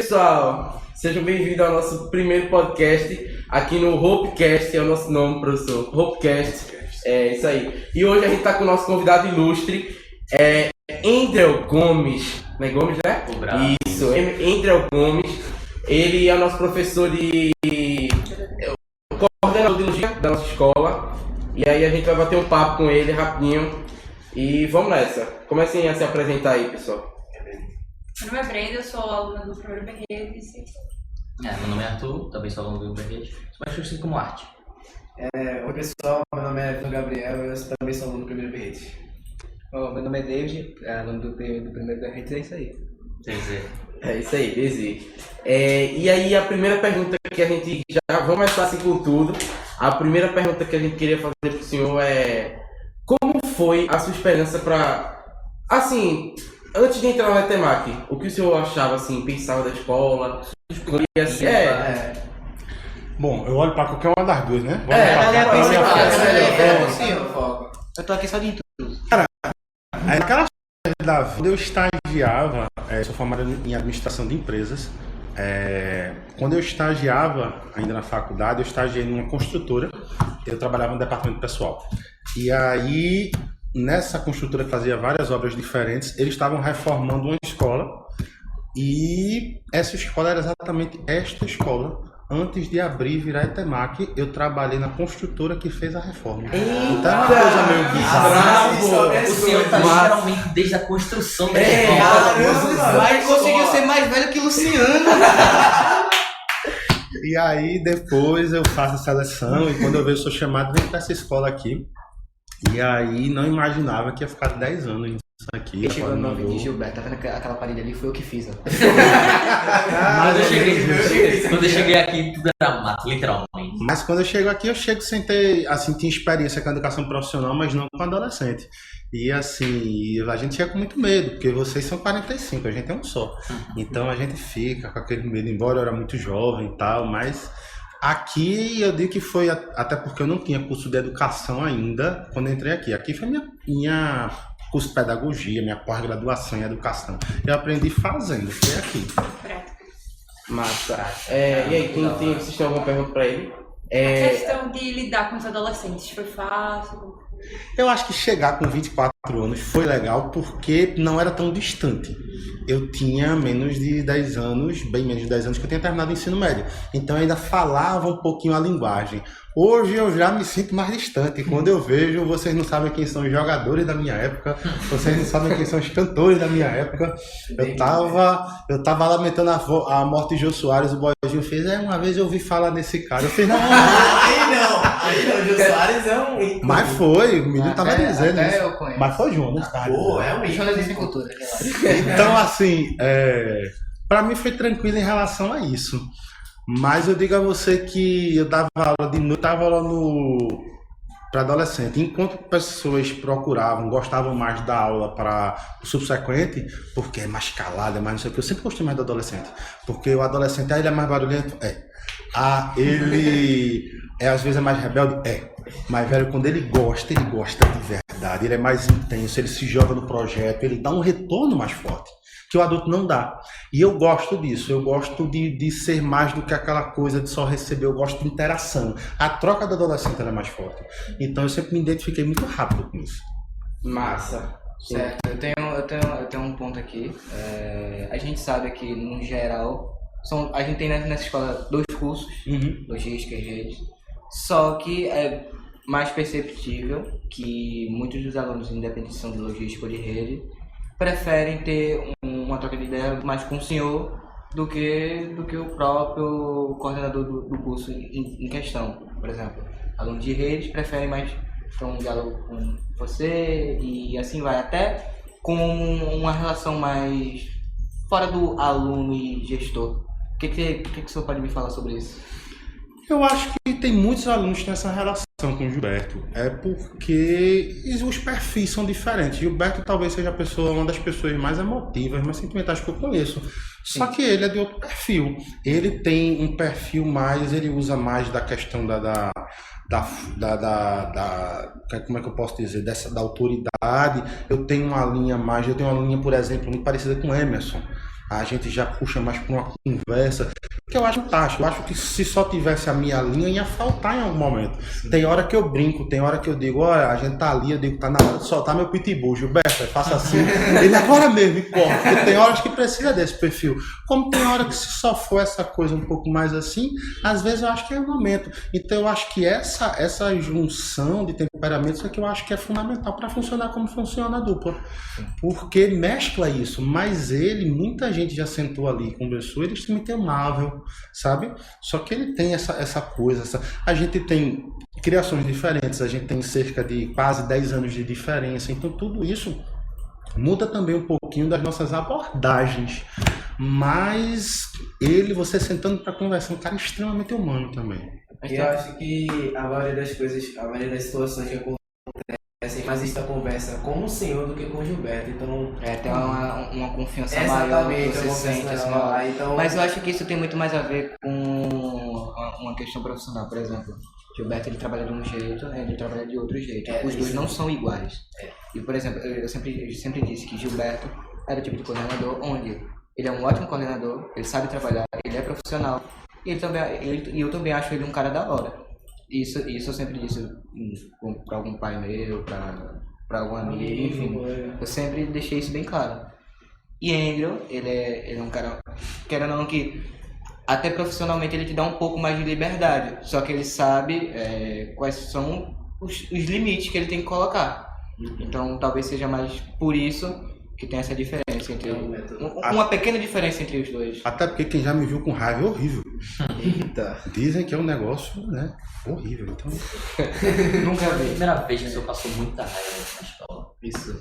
Pessoal, sejam bem-vindos ao nosso primeiro podcast aqui no Hopecast, é o nosso nome, professor. Hopecast, é isso aí. E hoje a gente está com o nosso convidado ilustre, Endrel Gomes. Não é Gomes, né? Isso, Endrel Gomes. Ele é o nosso professor coordenador de biologia da nossa escola. E aí a gente vai bater um papo com ele rapidinho. E vamos nessa. Comecem a se apresentar aí, pessoal. Meu nome é Brenda, eu sou aluna do primeiro Berrete. Meu nome é Arthur, também sou aluno do Berrete, mas conhecido como arte. Oi pessoal, meu nome é Vitor Gabriel e eu também sou aluno do primeiro Berrete. Meu nome é David, aluno do primeiro Berrete, é isso aí. É isso aí, Desi. E aí a primeira pergunta que a gente já vamos começar assim com tudo. A primeira pergunta que a gente queria fazer para o senhor é: como foi a sua experiência para, assim, antes de entrar na Letemac, o que o senhor achava, assim, pensava da escola? Assim, Bom, eu olho pra qualquer uma das duas, né? Eu tô aqui só de tudo. Naquela da vida eu estagiava, sou formado em administração de empresas. Quando eu estagiava ainda na faculdade, eu estagiei numa construtora. Eu trabalhava no departamento pessoal. E aí, nessa construtora que fazia várias obras diferentes, eles estavam reformando uma escola. E essa escola era exatamente esta escola. Antes de abrir e virar Letemac, eu trabalhei na construtora que fez a reforma. Então é uma coisa meio bizarra. O senhor tá literalmente desde a construção da escola. Mas conseguiu ser mais velho que Luciano. E aí depois eu faço a seleção e quando eu vejo, eu sou chamado, vem para essa escola aqui. E aí não imaginava que ia ficar 10 anos nisso aqui. Chegou o nome de Gilberto, tá vendo aquela parede ali? Foi eu que fiz, ó. Quando eu cheguei aqui, tudo era mato, literalmente. Mas quando eu chego aqui, eu chego sem ter, assim, tinha experiência com a educação profissional, mas não com adolescente. E assim, a gente chega com muito medo, porque vocês são 45, a gente é um só. Então a gente fica com aquele medo, embora eu era muito jovem e tal, mas aqui eu digo que foi, até porque eu não tinha curso de educação ainda quando eu entrei aqui. Aqui foi minha curso de pedagogia, minha pós-graduação em educação. Eu aprendi fazendo, foi aqui. Massa. E aí, vocês têm alguma pergunta para ele? A questão de lidar com os adolescentes foi fácil? Eu acho que chegar com 24 anos foi legal porque não era tão distante. Eu tinha menos de 10 anos, bem menos de 10 anos que eu tinha terminado o ensino médio. Então eu ainda falava um pouquinho a linguagem. Hoje eu já me sinto mais distante. Quando eu vejo, vocês não sabem quem são os jogadores da minha época, vocês não sabem quem são os cantores da minha época. Eu tava lamentando a morte de Jô Soares, o Boizinho fez, uma vez eu ouvi falar nesse cara. Eu fiz, não. Aí não, Jô Soares é um... Mas foi, o menino tava dizendo até isso. eu conheço. Mas foi Jonas, cara. Jonas de cultura. Então, assim, pra mim foi tranquilo em relação a isso. Mas eu digo a você que eu dava aula de noite, dava aula para adolescente. Enquanto pessoas procuravam, gostavam mais da aula para o subsequente, porque é mais calado, é mais não sei o que. Eu sempre gostei mais do adolescente. Porque o adolescente, ele é mais barulhento? Ele às vezes é mais rebelde? Mas, velho, quando ele gosta de verdade. Ele é mais intenso, ele se joga no projeto, ele dá um retorno mais forte, que o adulto não dá. E eu gosto disso, eu gosto de ser mais do que aquela coisa de só receber, eu gosto de interação. A troca do adolescente é mais forte. Então eu sempre me identifiquei muito rápido com isso. Massa. Certo, eu tenho um ponto aqui. A gente sabe que, no geral, a gente tem nessa escola 2 cursos, logística e redes, só que é mais perceptível que muitos dos alunos, independente se são de logística ou de rede, preferem ter uma troca de ideia mais com o senhor do que o próprio coordenador do curso em questão. Por exemplo, alunos de redes preferem mais ter um diálogo com você e assim vai, até com uma relação mais fora do aluno e gestor. O que o senhor pode me falar sobre isso? Eu acho que tem muitos alunos que têm essa relação com o Gilberto. É porque os perfis são diferentes. Gilberto talvez seja uma das pessoas mais emotivas, mais sentimentais que eu conheço. Só que ele é de outro perfil. Ele tem um perfil mais, ele usa mais da questão como é que eu posso dizer, da autoridade. Eu tenho uma linha, por exemplo, muito parecida com o Emerson. a gente já puxa mais para uma conversa, que eu acho fantástico. Eu acho que se só tivesse a minha linha, ia faltar em algum momento. Tem hora que eu brinco, tem hora que eu digo, olha, a gente tá ali, eu digo, tá na hora de soltar meu pitbull, Gilberto, faça assim. Ele agora mesmo, me corta. Porque tem horas que precisa desse perfil. Como tem hora que se só for essa coisa um pouco mais assim, às vezes eu acho que é o momento. Então eu acho que essa junção de temperamentos é que eu acho que é fundamental para funcionar como funciona a dupla. Porque mescla isso, mas muita gente já sentou ali e conversou, ele é extremamente amável, sabe? Só que ele tem essa coisa, a gente tem criações diferentes, a gente tem cerca de quase 10 anos de diferença, então tudo isso muda também um pouquinho das nossas abordagens, mas você sentando para conversar, um cara extremamente humano também. E eu acho que a maioria das coisas, a maioria das situações que acontecem, mais esta conversa com o senhor do que com o Gilberto, então... tem uma confiança maior, você sente assim, então... Mas eu acho que isso tem muito mais a ver com uma questão profissional, por exemplo. Gilberto, ele trabalha de um jeito, ele trabalha de outro jeito. Os dois não são iguais. E, por exemplo, eu sempre disse que Gilberto era o tipo de coordenador onde ele é um ótimo coordenador, ele sabe trabalhar, ele é profissional, e eu também acho ele um cara da hora. Isso eu sempre disse para algum pai meu, para algum amigo, enfim. Eu sempre deixei isso bem claro. E Andrew, ele é um cara, querendo ou não, que até profissionalmente ele te dá um pouco mais de liberdade, só que ele sabe quais são os limites que ele tem que colocar. Então talvez seja mais por isso que tem essa diferença entre uma pequena diferença entre os dois. Até porque quem já me viu com raiva é horrível. Eita. Dizem que é um negócio, né, horrível. Então Nunca vi. Primeira vez que o senhor passou muita raiva na escola. Isso.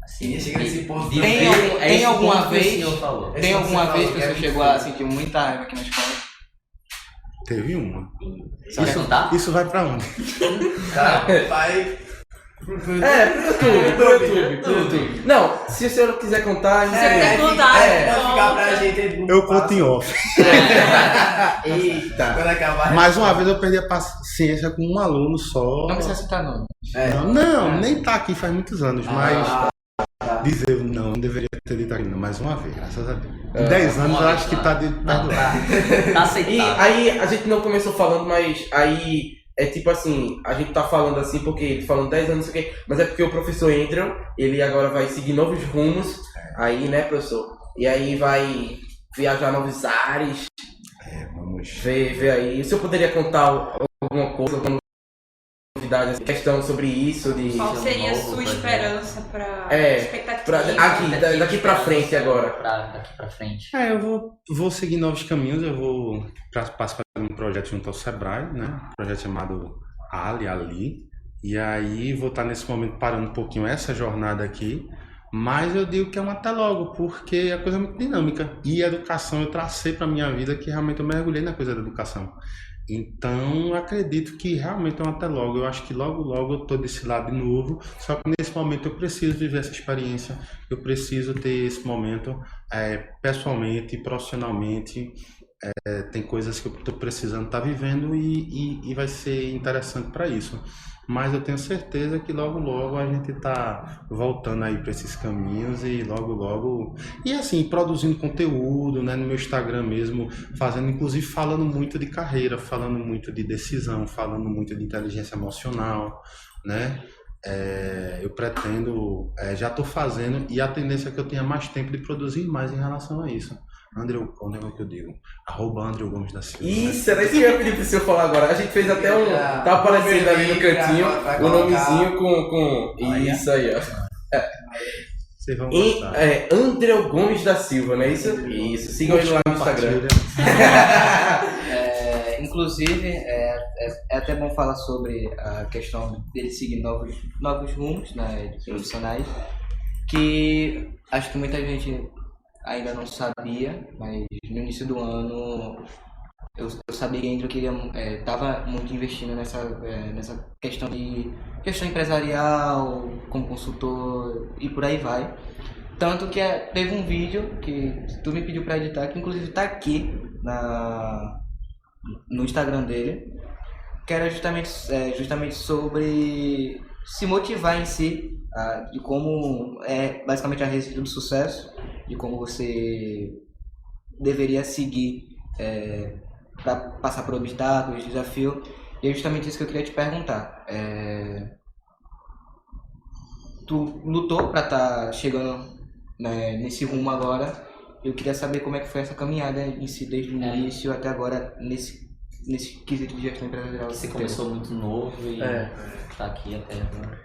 Assim, E chega nesse ponto. Tem alguma vez que o senhor falou? Tem alguma vez que o senhor chegou a sentir muita raiva aqui na escola? teve uma. Isso dá? Isso vai pra onde? Tá, vai... Pro YouTube. Não, se o senhor quiser contar, a gente quer contar, vai ficar pra gente. Eu conto em off. Eita. Quando acabar. Mais uma vez eu perdi a paciência com um aluno só. Não precisa citar nome. Não, nem tá aqui faz muitos anos, mas dizer não deveria ter dito ainda mais uma vez, graças a Deus. Em 10 anos eu acho que tá de perdoar. Tá aceitável. E aí, a gente não começou falando, mas aí é tipo assim, a gente tá falando assim porque falando 10 anos, não sei o quê, mas é porque o professor Andrew, ele agora vai seguir novos rumos, aí, né, professor? E aí vai viajar novos ares. Vamos ver aí. O senhor poderia contar alguma coisa, alguma novidade, questão sobre isso? Qual seria a sua esperança para expectativa? Daqui pra frente agora. Daqui pra frente. eu vou seguir novos caminhos, eu vou participar de um projeto junto ao Sebrae, né? Um projeto chamado Ali. E aí vou estar nesse momento parando um pouquinho essa jornada aqui, mas eu digo que é um até logo, porque a coisa é muito dinâmica. E a educação eu tracei para minha vida que realmente eu mergulhei na coisa da educação. Então, eu acredito que realmente é um até logo. Eu acho que logo eu estou desse lado de novo. Só que nesse momento eu preciso viver essa experiência. Eu preciso ter esse momento pessoalmente, profissionalmente. Tem coisas que eu estou precisando estar vivendo e vai ser interessante para isso. Mas eu tenho certeza que logo a gente está voltando aí para esses caminhos e logo... E assim, produzindo conteúdo, né, no meu Instagram mesmo, inclusive falando muito de carreira, falando muito de decisão, falando muito de inteligência emocional, né? Eu pretendo, já estou fazendo, e a tendência é que eu tenha mais tempo de produzir mais em relação a isso. Andrew, onde é que eu digo? @Andrew Gomes da Silva. Isso, era isso que eu ia pedir pro senhor falar agora. A gente fez até tá aparecendo ali no cantinho o nomezinho com isso aí, ó. Vocês vão gostar. Andrew Gomes da Silva, não é isso? Isso, sigam ele lá no Instagram. Inclusive, é até bom falar sobre a questão dele seguir novos rumos, né, profissionais, que acho que muita gente ainda não sabia, mas no início do ano eu sabia que Andrew estava muito investindo nessa questão empresarial, como consultor e por aí vai. Tanto que teve um vídeo que tu me pediu para editar, que inclusive está aqui no Instagram dele, que era justamente sobre se motivar em si, de como é basicamente a receita do sucesso. de como você deveria seguir para passar por obstáculos, desafios. E é justamente isso que eu queria te perguntar. Tu lutou para estar chegando, né, nesse rumo agora. Eu queria saber como é que foi essa caminhada em si, desde o início até agora, nesse quesito de gestão empresarial. Você começou muito novo e tá aqui até agora.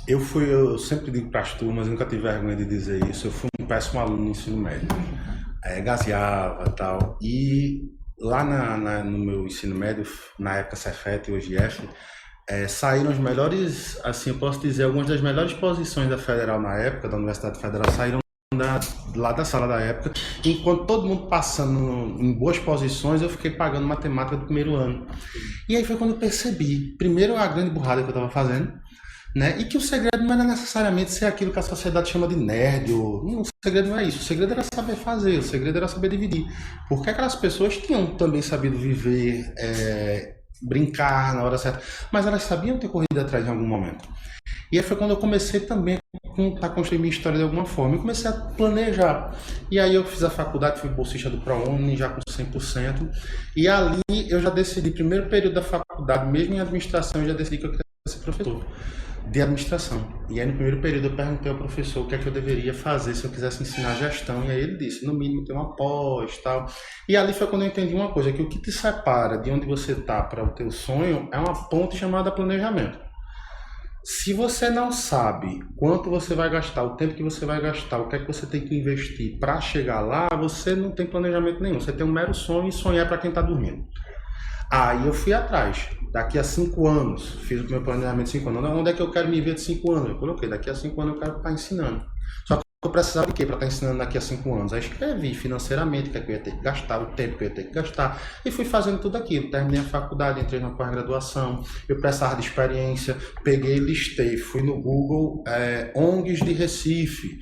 Eu sempre digo para as turmas, eu nunca tive vergonha de dizer isso, eu fui um péssimo aluno no ensino médio. Gaseava e tal. E lá no meu ensino médio, na época Cefet, hoje IF, saíram os melhores, assim, eu posso dizer, algumas das melhores posições da Federal na época, da Universidade Federal, saíram lá da sala da época. Enquanto todo mundo passando em boas posições, eu fiquei pagando matemática do primeiro ano. E aí foi quando eu percebi, primeiro, a grande burrada que eu estava fazendo, né? E que o segredo não era necessariamente ser aquilo que a sociedade chama de nerd. Não, o segredo não é isso. O segredo era saber fazer, o segredo era saber dividir. Porque aquelas pessoas tinham também sabido viver, brincar na hora certa, mas elas sabiam ter corrido atrás em algum momento. E aí foi quando eu comecei também a construir minha história de alguma forma. Eu comecei a planejar. E aí eu fiz a faculdade, fui bolsista do ProUni, já com 100%. E ali eu já decidi, primeiro período da faculdade, mesmo em administração, eu já decidi que eu queria ser professor de administração. E aí no primeiro período eu perguntei ao professor o que é que eu deveria fazer se eu quisesse ensinar gestão. E aí ele disse, no mínimo ter uma pós e tal. E ali foi quando eu entendi uma coisa, que o que te separa de onde você está para o teu sonho é uma ponte chamada planejamento. Se você não sabe quanto você vai gastar, o tempo que você vai gastar, o que é que você tem que investir para chegar lá, você não tem planejamento nenhum. Você tem um mero sonho e sonhar para quem está dormindo. Aí eu fui atrás. Daqui a 5 anos, fiz o meu planejamento de 5 anos. Onde é que eu quero me ver de 5 anos? Eu coloquei, daqui a 5 anos eu quero estar ensinando. Só que eu precisava de quê para estar ensinando daqui a 5 anos? Aí escrevi financeiramente o que é que eu ia ter que gastar, o tempo que eu ia ter que gastar. E fui fazendo tudo aquilo. Terminei a faculdade, entrei na pós-graduação. Eu precisava de experiência. Peguei, listei, fui no Google, ONGs de Recife.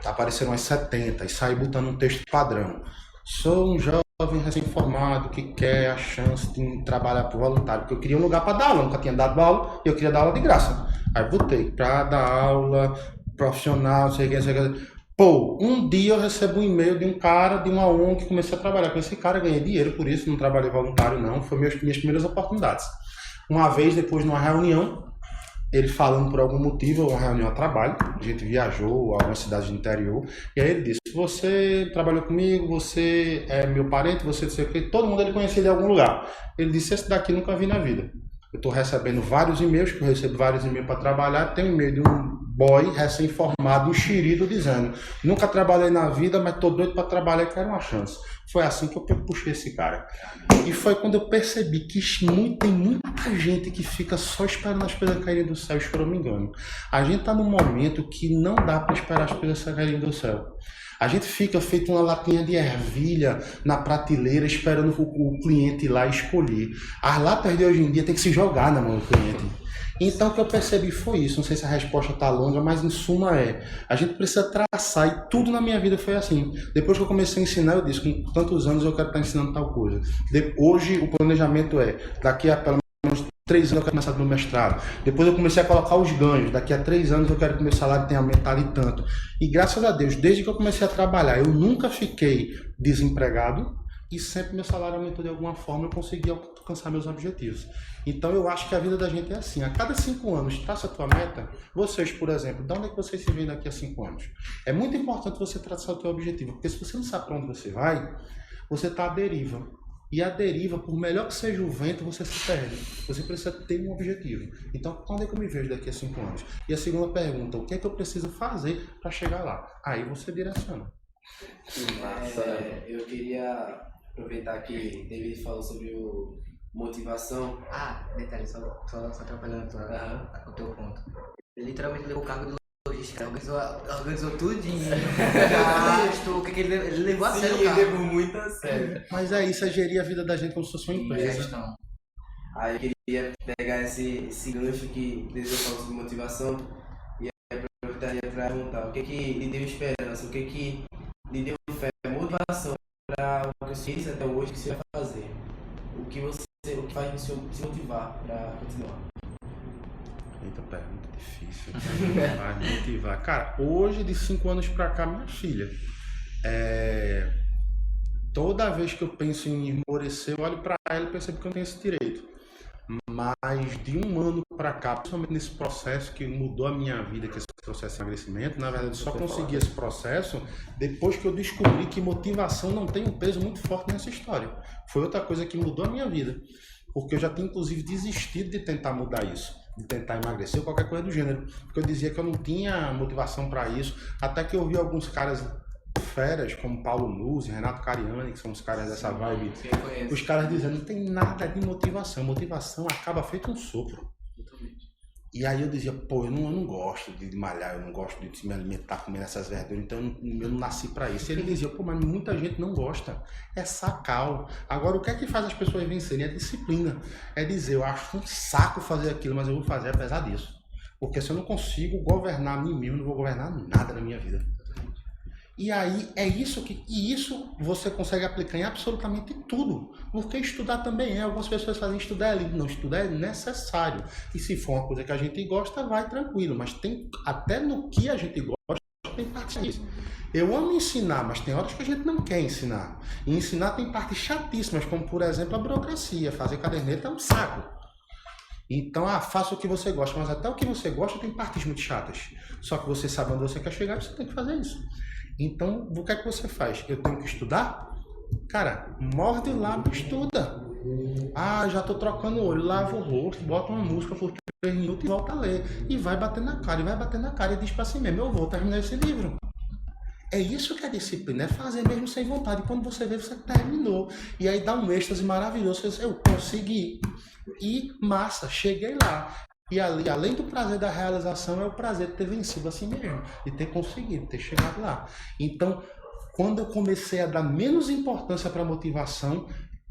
Apareceram umas 70 e saí botando um texto padrão. Sou um jovem recém-formado que quer a chance de trabalhar por voluntário, porque eu queria um lugar para dar aula, nunca tinha dado aula e eu queria dar aula de graça. Aí botei para dar aula profissional, não sei o que. Pô, um dia eu recebo um e-mail de um cara de uma ONG que comecei a trabalhar com esse cara, ganhei dinheiro por isso, não trabalhei voluntário não, foi minhas primeiras oportunidades. Uma vez, depois de uma reunião, ele falando por algum motivo, uma reunião a trabalho, a gente viajou a alguma cidade do interior, e aí ele disse, você trabalhou comigo, você é meu parente, você não sei o que, todo mundo ele conhecia de algum lugar. Ele disse, esse daqui nunca vi na vida. Eu estou recebendo vários e-mails, que eu recebo vários e-mails para trabalhar, tem um e-mail de um boy recém-formado, enxerido, dizendo, nunca trabalhei na vida, mas estou doido para trabalhar e quero uma chance. Foi assim que eu puxei esse cara. E foi quando eu percebi que tem muita gente que fica só esperando as coisas caírem do céu, se eu não me engano. A gente está num momento que não dá para esperar as coisas caírem do céu. A gente fica feito uma latinha de ervilha na prateleira esperando o cliente ir lá escolher. As latas de hoje em dia tem que se jogar na mão do cliente. Então o que eu percebi foi isso. Não sei se a resposta está longa, mas em suma a gente precisa traçar e tudo na minha vida foi assim. Depois que eu comecei a ensinar, eu disse, com tantos anos eu quero estar ensinando tal coisa. Hoje o planejamento daqui a pelo menos 3 anos eu quero começar no mestrado. Depois eu comecei a colocar os ganhos. Daqui a 3 anos eu quero que meu salário tenha aumentado e tanto. E graças a Deus, desde que eu comecei a trabalhar, eu nunca fiquei desempregado e sempre meu salário aumentou de alguma forma, eu consegui alcançar meus objetivos. Então eu acho que a vida da gente é assim. A cada 5 anos, traça a tua meta. Vocês, por exemplo, de onde é que vocês se veem daqui a 5 anos? É muito importante você traçar o teu objetivo, porque se você não sabe para onde você vai, você está à deriva. E a deriva, por melhor que seja o vento, você se perde. Você precisa ter um objetivo. Então, onde é que eu me vejo daqui a 5 anos? E a segunda pergunta, o que é que eu preciso fazer para chegar lá? Aí você direciona. Eu queria aproveitar que David falou sobre motivação. Detalhe, só atrapalhando o teu ponto. Ele literalmente levou o cargo de logística, organizou tudinho, gasto, o que ele levou a sério o cargo. Ele levou muito a sério. Mas isso é gerir a vida da gente como se fosse uma empresa. Aí eu queria pegar esse gancho que David falou sobre motivação e aproveitaria para perguntar o que lhe deu esperança, o que lhe deu fé, motivação para o que você fez até hoje, que você vai fazer. O que faz você se motivar para continuar? Eita, pergunta difícil. Vai me motivar. Cara, hoje, de 5 anos pra cá, minha filha, toda vez que eu penso em esmorecer, eu olho pra ela e percebo que eu não tenho esse direito. Mas de 1 ano pra cá, principalmente nesse processo que mudou a minha vida, que é esse processo de emagrecimento, na verdade, eu só consegui esse processo depois que eu descobri que motivação não tem um peso muito forte nessa história. Foi outra coisa que mudou a minha vida. Porque eu já tinha, inclusive, desistido de tentar mudar isso, de tentar emagrecer ou qualquer coisa do gênero. Porque eu dizia que eu não tinha motivação para isso, até que eu vi alguns caras feras, como Paulo Nuzzi, Renato Cariani, que são os caras dessa vibe, os caras dizendo, não tem nada de motivação, motivação acaba feito um sopro. E aí eu dizia, pô, eu não gosto de malhar, eu não gosto de me alimentar comendo essas verduras, então eu não nasci pra isso. E ele dizia, pô, mas muita gente não gosta, é sacal. Agora, o que é que faz as pessoas vencerem? É disciplina. É dizer, eu acho um saco fazer aquilo, mas eu vou fazer apesar disso. Porque se eu não consigo governar a mim mesmo, eu não vou governar nada na minha vida. E aí é isso e isso você consegue aplicar em absolutamente tudo, porque estudar também algumas pessoas fazem estudar é lindo, não, estudar é necessário, e se for uma coisa que a gente gosta, vai tranquilo, mas tem, até no que a gente gosta, tem parte disso. Eu amo ensinar, mas tem horas que a gente não quer ensinar, e ensinar tem partes chatíssimas, como por exemplo a burocracia, fazer caderneta é um saco. Então, faça o que você gosta, mas até o que você gosta tem partes muito chatas, só que você sabe onde você quer chegar, você tem que fazer isso. Então, o que é que você faz? Eu tenho que estudar? Cara, morde o lábio e estuda. Já tô trocando o olho, lava o rosto, bota uma música por 3 minutos e volta a ler. E vai bater na cara, e diz pra si mesmo, eu vou terminar esse livro. É isso que é disciplina, é fazer mesmo sem vontade. Quando você vê, você terminou. E aí dá um êxtase maravilhoso, você diz, eu consegui. E massa, cheguei lá. E ali, além do prazer da realização, é o prazer de ter vencido a si mesmo, de ter conseguido, de ter chegado lá. Então, quando eu comecei a dar menos importância para a motivação,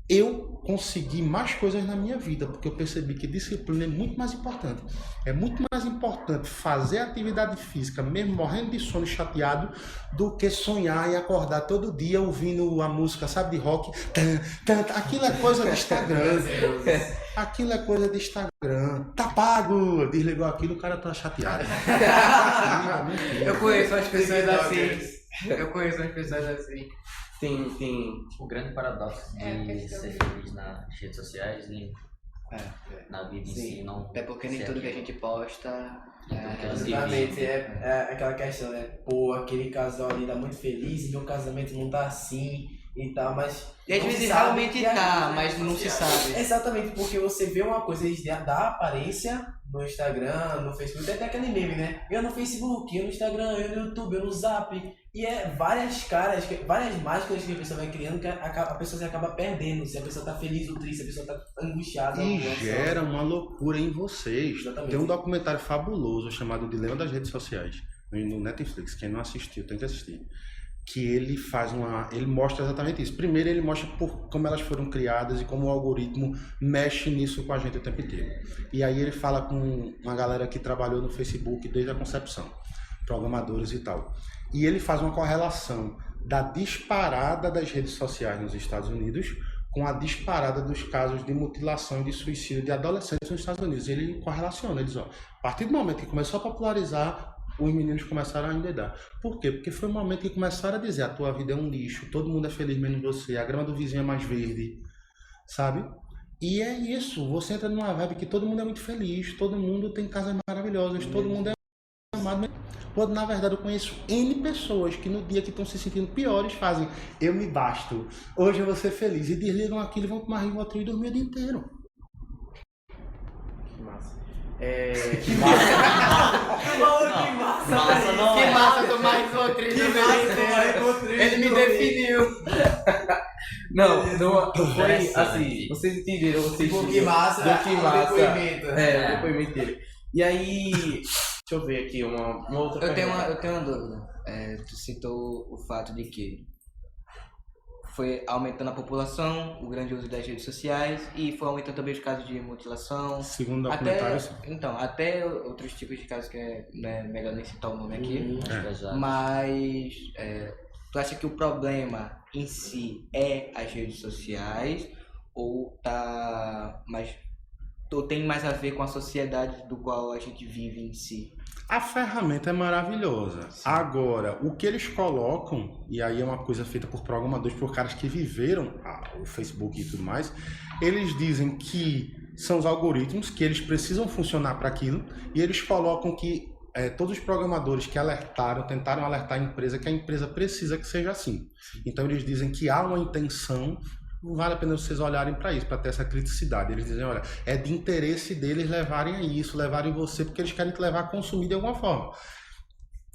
eu consegui mais coisas na minha vida, porque eu percebi que disciplina é muito mais importante. É muito mais importante fazer atividade física, mesmo morrendo de sono e chateado, do que sonhar e acordar todo dia ouvindo a música, sabe, de rock. Aquilo é coisa do Instagram. Aquilo é coisa de Instagram. Tá pago! Desligou aquilo, o cara tá chateado. Eu conheço as pessoas assim. Tem. O grande paradoxo de ser feliz nas redes sociais e na vida em si não. Até porque nem tudo que a gente posta. Exatamente, é aquela questão, né? Pô, aquele casal ali tá muito feliz e meu casamento não tá assim e tal, mas. E às vezes realmente tá, mas não se sabe. Exatamente, porque você vê uma coisa, eles dão aparência no Instagram, no Facebook, até aquele meme, né? Eu no Facebook, eu no Instagram, eu no YouTube, eu no Zap. E várias máscaras que a pessoa vai criando que a pessoa se acaba perdendo. Se a pessoa tá feliz ou triste, se a pessoa tá angustiada. E gera uma loucura em vocês. Exatamente. Tem um documentário fabuloso chamado Dilema das Redes Sociais, no Netflix. Quem não assistiu, tem que assistir. Que ele ele mostra exatamente isso. Primeiro ele mostra como elas foram criadas e como o algoritmo mexe nisso com a gente o tempo inteiro. E aí ele fala com uma galera que trabalhou no Facebook desde a concepção, programadores e tal. E ele faz uma correlação da disparada das redes sociais nos Estados Unidos com a disparada dos casos de mutilação e de suicídio de adolescentes nos Estados Unidos. Ele correlaciona, ele diz, a partir do momento que começou a popularizar, os meninos começaram a endoidar. Por quê? Porque foi o momento que começaram a dizer, a tua vida é um lixo, todo mundo é feliz menos você, a grama do vizinho é mais verde, sabe? E é isso, você entra numa vibe que todo mundo é muito feliz, todo mundo tem casas maravilhosas, todo mundo é amado. Quando na verdade eu conheço N pessoas que no dia que estão se sentindo piores fazem, eu me basto, hoje eu vou ser feliz, e desligam aquilo e vão tomar Rivotril e dormir o dia inteiro. Que massa. Que massa tomar Rivotril e dormir inteiro. Ele me definiu. Não foi assim, vocês entenderam, vocês Que massa, o depoimento. O depoimento dele. E aí, deixa eu ver aqui uma outra Eu tenho pergunta. uma dúvida. Tu citou o fato de que foi aumentando a população, o grande uso das redes sociais e foi aumentando também os casos de mutilação. Segundo o documentário, sim. Então, até outros tipos de casos que é melhor nem citar o nome aqui. Exato. Mas tu acha que o problema em si é as redes sociais ou tá mais ou tem mais a ver com a sociedade do qual a gente vive em si? A ferramenta é maravilhosa. Agora, o que eles colocam, e aí é uma coisa feita por programadores, por caras que viveram o Facebook e tudo mais, eles dizem que são os algoritmos, que eles precisam funcionar para aquilo, e eles colocam que todos os programadores que tentaram alertar a empresa, que a empresa precisa que seja assim. Então eles dizem que há uma intenção. Não vale a pena vocês olharem para isso, para ter essa criticidade. Eles dizem, olha, é de interesse deles levarem a isso, levarem você, porque eles querem te levar a consumir de alguma forma.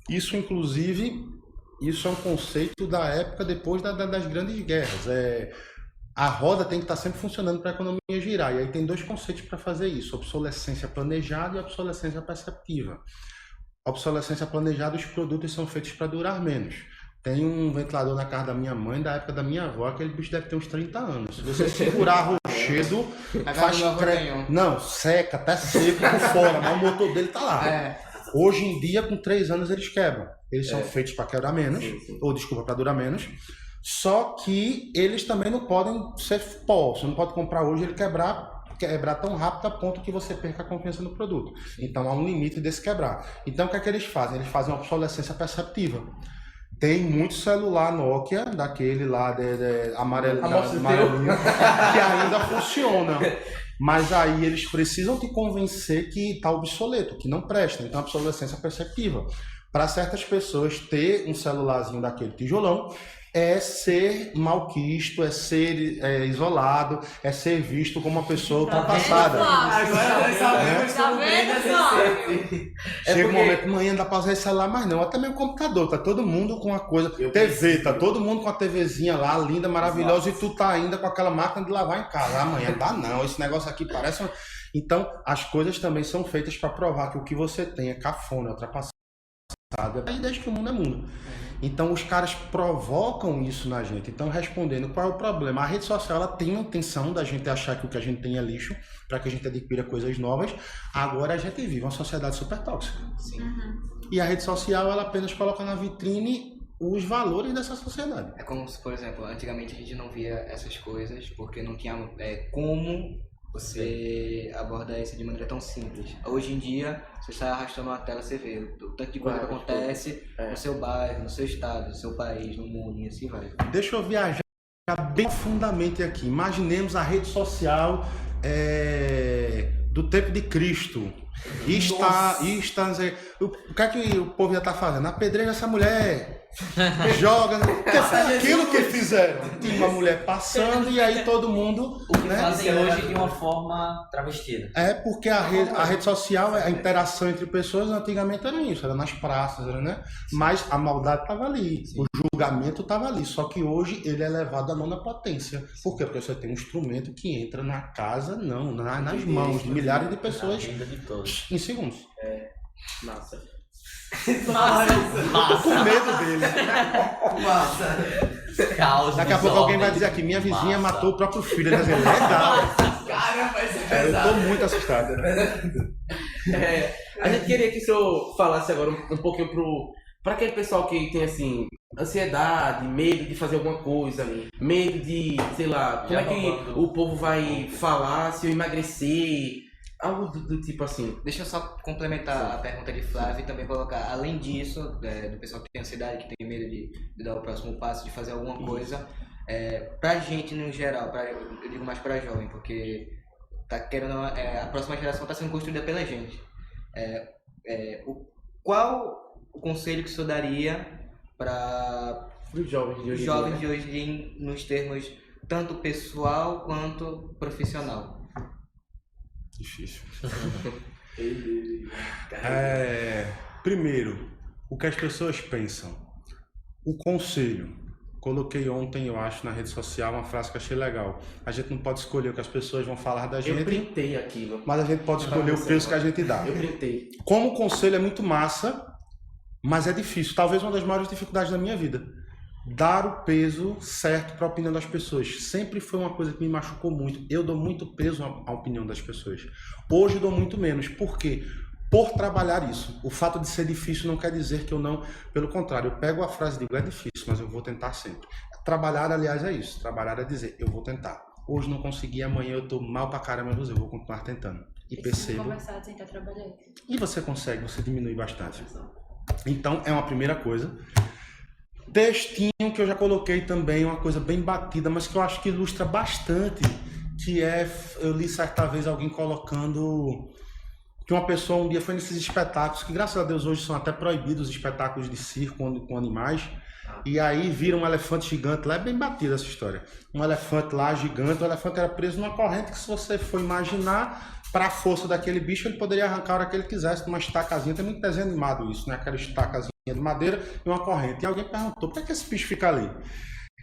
Isso, inclusive, isso é um conceito da época depois das grandes guerras. A roda tem que estar sempre funcionando para a economia girar. E aí tem dois conceitos para fazer isso, obsolescência planejada e obsolescência perceptiva. Obsolescência planejada, os produtos são feitos para durar menos. Tem um ventilador na casa da minha mãe, da época da minha avó, aquele bicho deve ter uns 30 anos. Se você segurar rochedo, faz não, seca, até seco por fora, mas o motor dele tá lá. Hoje em dia, com 3 anos, eles quebram. Eles são feitos para quebrar menos, ou desculpa, para durar menos. Só que eles também não podem ser pó. Você não pode comprar hoje e ele quebrar tão rápido a ponto que você perca a confiança no produto. Então há um limite desse quebrar. Então o que é que eles fazem? Eles fazem uma obsolescência perceptiva. Tem muito celular Nokia, daquele lá amarelinho, que ainda funciona. Mas aí eles precisam te convencer que está obsoleto, que não presta. Então, a obsolescência perceptiva. Para certas pessoas, ter um celularzinho daquele tijolão é ser malquisto, é ser isolado, é ser visto como uma pessoa ultrapassada. Chega um momento, manhã não dá pra usar esse celular mais não, até mesmo computador, tá todo mundo com uma coisa, TV, tá todo mundo com a TVzinha lá, linda, maravilhosa, e tu tá ainda com aquela máquina de lavar em casa. Amanhã dá não, esse negócio aqui parece... Então, as coisas também são feitas para provar que o que você tem é cafona, ultrapassado, desde que o mundo é mundo. Então os caras provocam isso na gente. Então, respondendo, qual é o problema? A rede social ela tem a intenção da gente achar que o que a gente tem é lixo, para que a gente adquira coisas novas. Agora a gente vive uma sociedade super tóxica. Sim. E a rede social ela apenas coloca na vitrine os valores dessa sociedade. É como se, por exemplo, antigamente a gente não via essas coisas porque não tinha como você aborda isso de maneira tão simples. Hoje em dia, você sai arrastando uma tela, você vê o tanto de coisa que acontece no seu bairro, no seu estado, no seu país, no mundo, e assim vai. Deixa eu viajar bem profundamente aqui. Imaginemos a rede social do tempo de Cristo. O que é que o povo já está fazendo? Apedreja essa mulher. Joga. Foi aquilo que fizeram. Tinha uma mulher passando e aí todo mundo. O que fazem hoje de uma forma travestida. É porque a rede social, a interação entre pessoas, antigamente era isso, era nas praças, né? Mas a maldade estava ali, o julgamento estava ali. Só que hoje ele é levado à nona potência. Por quê? Porque você tem um instrumento que entra na casa, não, nas mãos de milhares de pessoas em segundos. Massa. Tô com medo dele. Daqui a pouco alguém vai dizer aqui, minha vizinha matou o próprio filho. Ele vai dizer, legal. Cara, vai ser Eu pesado. tô muito assustado. A gente queria que o senhor falasse agora um pouquinho para aquele pessoal que tem assim ansiedade, medo de fazer alguma coisa, medo de, sei lá, como é que o povo vai falar se eu emagrecer, algo do tipo assim. Deixa eu só complementar a pergunta de Flávio e também colocar, além disso, do pessoal que tem ansiedade, que tem medo de dar o próximo passo, de fazer alguma coisa, pra gente no geral, eu digo mais pra jovem, porque tá querendo, a próxima geração está sendo construída pela gente. Qual o conselho que o senhor daria para Os jovens de hoje. de hoje nos termos tanto pessoal quanto profissional? Difícil. Primeiro, o que as pessoas pensam. O conselho. Coloquei ontem, eu acho, na rede social uma frase que achei legal. A gente não pode escolher o que as pessoas vão falar da Eu gente, printei aquilo. mas a gente pode escolher o preço que a gente dá. Eu printei. Como conselho é muito massa, mas é difícil. Talvez uma das maiores dificuldades da minha vida. Dar o peso certo para a opinião das pessoas. Sempre foi uma coisa que me machucou muito. Eu dou muito peso à opinião das pessoas. Hoje eu dou muito menos. Por quê? Por trabalhar isso. O fato de ser difícil não quer dizer que eu não... Pelo contrário, eu pego a frase e digo, é difícil, mas eu vou tentar sempre. Trabalhar, aliás, é isso. Trabalhar é dizer, eu vou tentar. hoje não consegui, amanhã eu tô mal pra caramba, mas eu vou continuar tentando. E Se percebo. começar a tentar trabalhar. E você consegue, você diminui bastante. Então, é uma primeira coisa. Textinho que eu já coloquei também, uma coisa bem batida, mas que eu acho que ilustra bastante, que é, eu li certa vez alguém colocando que uma pessoa um dia foi nesses espetáculos, que graças a Deus hoje são até proibidos os espetáculos de circo com animais, e aí vira um elefante gigante lá, é bem batida essa história. Um elefante lá gigante, o elefante era preso numa corrente que, se você for imaginar, para a força daquele bicho, ele poderia arrancar a hora que ele quisesse, numa estacazinha. Tem muito desenho animado isso, né? Aquela estacazinha de madeira e uma corrente. E alguém perguntou, por que esse bicho fica ali?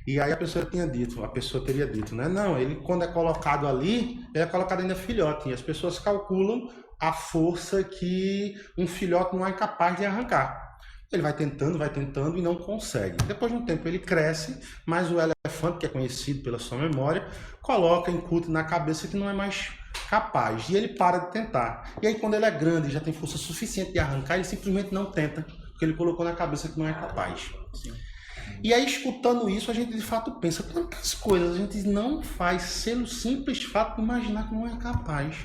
E aí a pessoa teria dito, né? Não, ele quando é colocado ali, ele é colocado ainda filhote. E as pessoas calculam a força que um filhote não é capaz de arrancar. Ele vai tentando e não consegue. Depois de um tempo ele cresce, mas o elefante, que é conhecido pela sua memória, coloca, incute na cabeça que não é mais capaz. E ele para de tentar. E aí quando ele é grande e já tem força suficiente de arrancar, ele simplesmente não tenta, porque ele colocou na cabeça que não é capaz. Sim. E aí, escutando isso, a gente de fato pensa quantas coisas a gente não faz pelo simples fato de imaginar que não é capaz.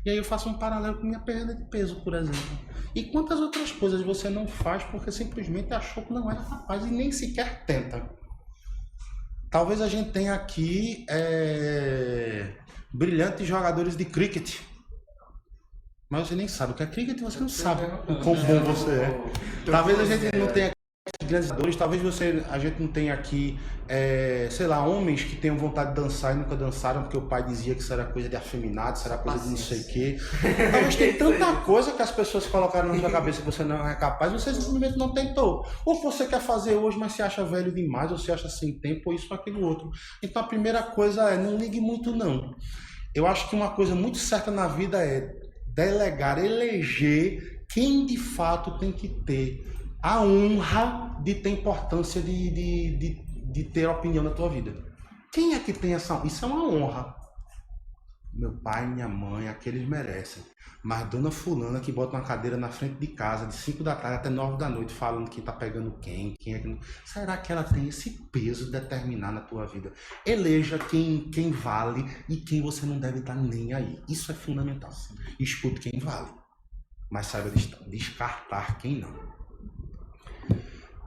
E aí eu faço um paralelo com minha perda de peso, por exemplo. E quantas outras coisas você não faz porque simplesmente achou que não era capaz e nem sequer tenta. Talvez a gente tenha aqui brilhantes jogadores de cricket. Mas você nem sabe o que é cricket, você não sabe o quão bom você é. Talvez a gente não tenha grandes jogadores, talvez a gente não tenha aqui, sei lá, homens que tenham vontade de dançar e nunca dançaram porque o pai dizia que isso era coisa de afeminado, isso era coisa de não sei o quê. Talvez tem tanta coisa que as pessoas colocaram na sua cabeça que você não é capaz, você simplesmente não tentou. Ou você quer fazer hoje, mas se acha velho demais, ou se acha sem tempo, ou isso ou aquilo outro. Então a primeira coisa é, não ligue muito não. Eu acho que uma coisa muito certa na vida é delegar, eleger quem de fato tem que ter a honra de ter importância de ter opinião na tua vida. Quem é que tem essa honra? Isso é uma honra. Meu pai, minha mãe, aqueles merecem. Mas dona fulana que bota uma cadeira na frente de casa de 5 da tarde até 9 da noite falando quem tá pegando quem é que não... Será que ela tem esse peso de determinar na tua vida? Eleja quem vale e quem você não deve estar nem aí. Isso é fundamental. Escute quem vale, mas saiba descartar quem não.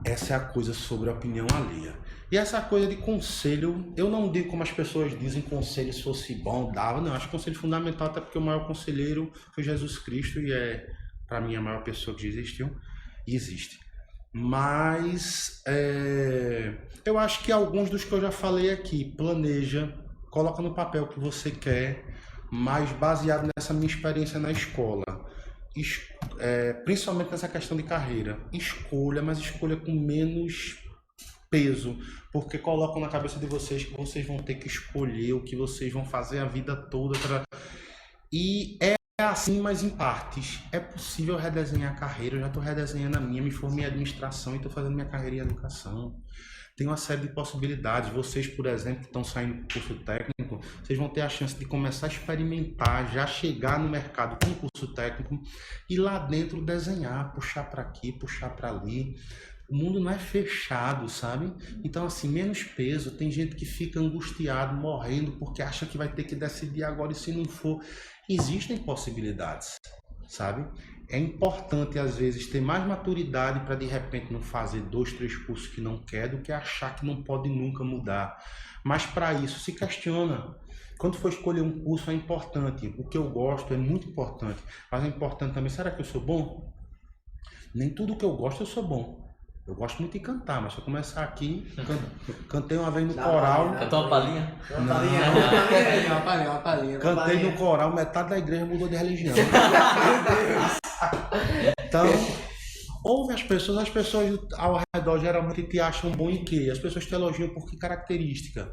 Essa é a coisa sobre a opinião alheia. E essa coisa de conselho, eu não digo como as pessoas dizem, conselho se fosse bom, dava. Não, acho conselho fundamental, até porque o maior conselheiro foi Jesus Cristo e é, para mim, a maior pessoa que existiu e existe. Mas eu acho que alguns dos que eu já falei aqui, planeja, coloca no papel o que você quer, mas baseado nessa minha experiência na escola. Principalmente nessa questão de carreira, escolha, mas escolha com menos peso, porque colocam na cabeça de vocês que vocês vão ter que escolher o que vocês vão fazer a vida toda e é assim, mas em partes. É possível redesenhar a carreira, eu já estou redesenhando a minha, me formei em administração e estou fazendo minha carreira em educação. Tem uma série de possibilidades. Vocês, por exemplo, que estão saindo do curso técnico, vocês vão ter a chance de começar a experimentar, já chegar no mercado com curso técnico e lá dentro desenhar, puxar para aqui, puxar para ali. O mundo não é fechado, sabe? Então, assim, menos peso. Tem gente que fica angustiado, morrendo, porque acha que vai ter que decidir agora e se não for. Existem possibilidades, sabe? É importante, às vezes, ter mais maturidade para, de repente, não fazer 2, 3 cursos que não quer do que achar que não pode nunca mudar. Mas, para isso, se questiona. Quando for escolher um curso, é importante. O que eu gosto é muito importante. Mas é importante também, será que eu sou bom? Nem tudo que eu gosto eu sou bom. Eu gosto muito de cantar, mas se eu começar aqui, cantei uma vez no coral. Cantou uma palhinha? Uma palhinha. Cantei no coral, metade da igreja mudou de religião. Então, ouve as pessoas ao redor geralmente te acham bom em quê? As pessoas te elogiam por que característica?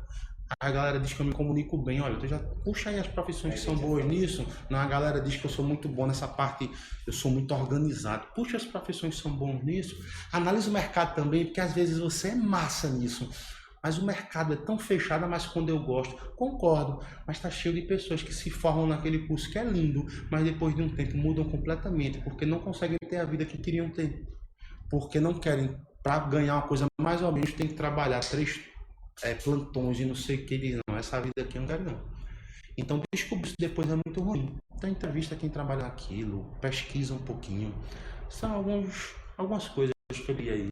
A galera diz que eu me comunico bem, olha, tu já puxa aí as profissões que são boas nisso. Não, a galera diz que eu sou muito bom nessa parte, eu sou muito organizado. Puxa as profissões que são bons nisso. Analisa o mercado também, porque às vezes você é massa nisso. Mas o mercado é tão fechado, mas quando eu gosto, concordo. Mas está cheio de pessoas que se formam naquele curso que é lindo, mas depois de um tempo mudam completamente, porque não conseguem ter a vida que queriam ter. Porque não querem, para ganhar uma coisa mais ou menos, tem que trabalhar plantões e não sei o que. Ele diz, não, essa vida aqui eu não quero não. Então descobrir isso depois é muito ruim. Então entrevista quem trabalha naquilo, pesquisa um pouquinho. São algumas coisas que eu li aí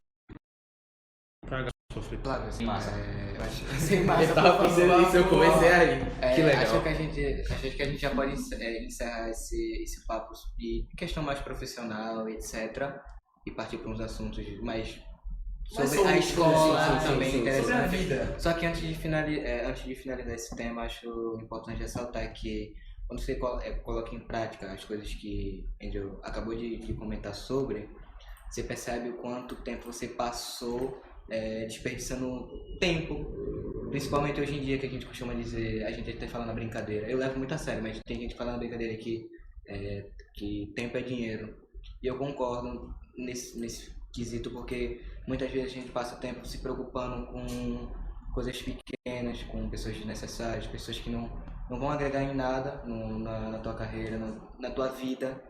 pra sofrer. Claro, assim, Massa. eu acho sem massa. Eu tava pensando nisso, eu comecei aí. Que legal. Acho que a gente já pode encerrar esse papo de questão mais profissional, etc. E partir para uns assuntos mais sobre a escola também interessante. Sobre a vida. Só que antes de finalizar esse tema, acho importante ressaltar que quando você coloca em prática as coisas que Angel acabou de comentar sobre, você percebe o quanto tempo você passou desperdiçando tempo, principalmente hoje em dia, que a gente costuma dizer, a gente até fala na brincadeira, eu levo muito a sério, mas tem gente que fala na brincadeira que tempo é dinheiro, e eu concordo nesse quesito, porque muitas vezes a gente passa tempo se preocupando com coisas pequenas, com pessoas desnecessárias, pessoas que não vão agregar em nada na tua carreira, na tua vida,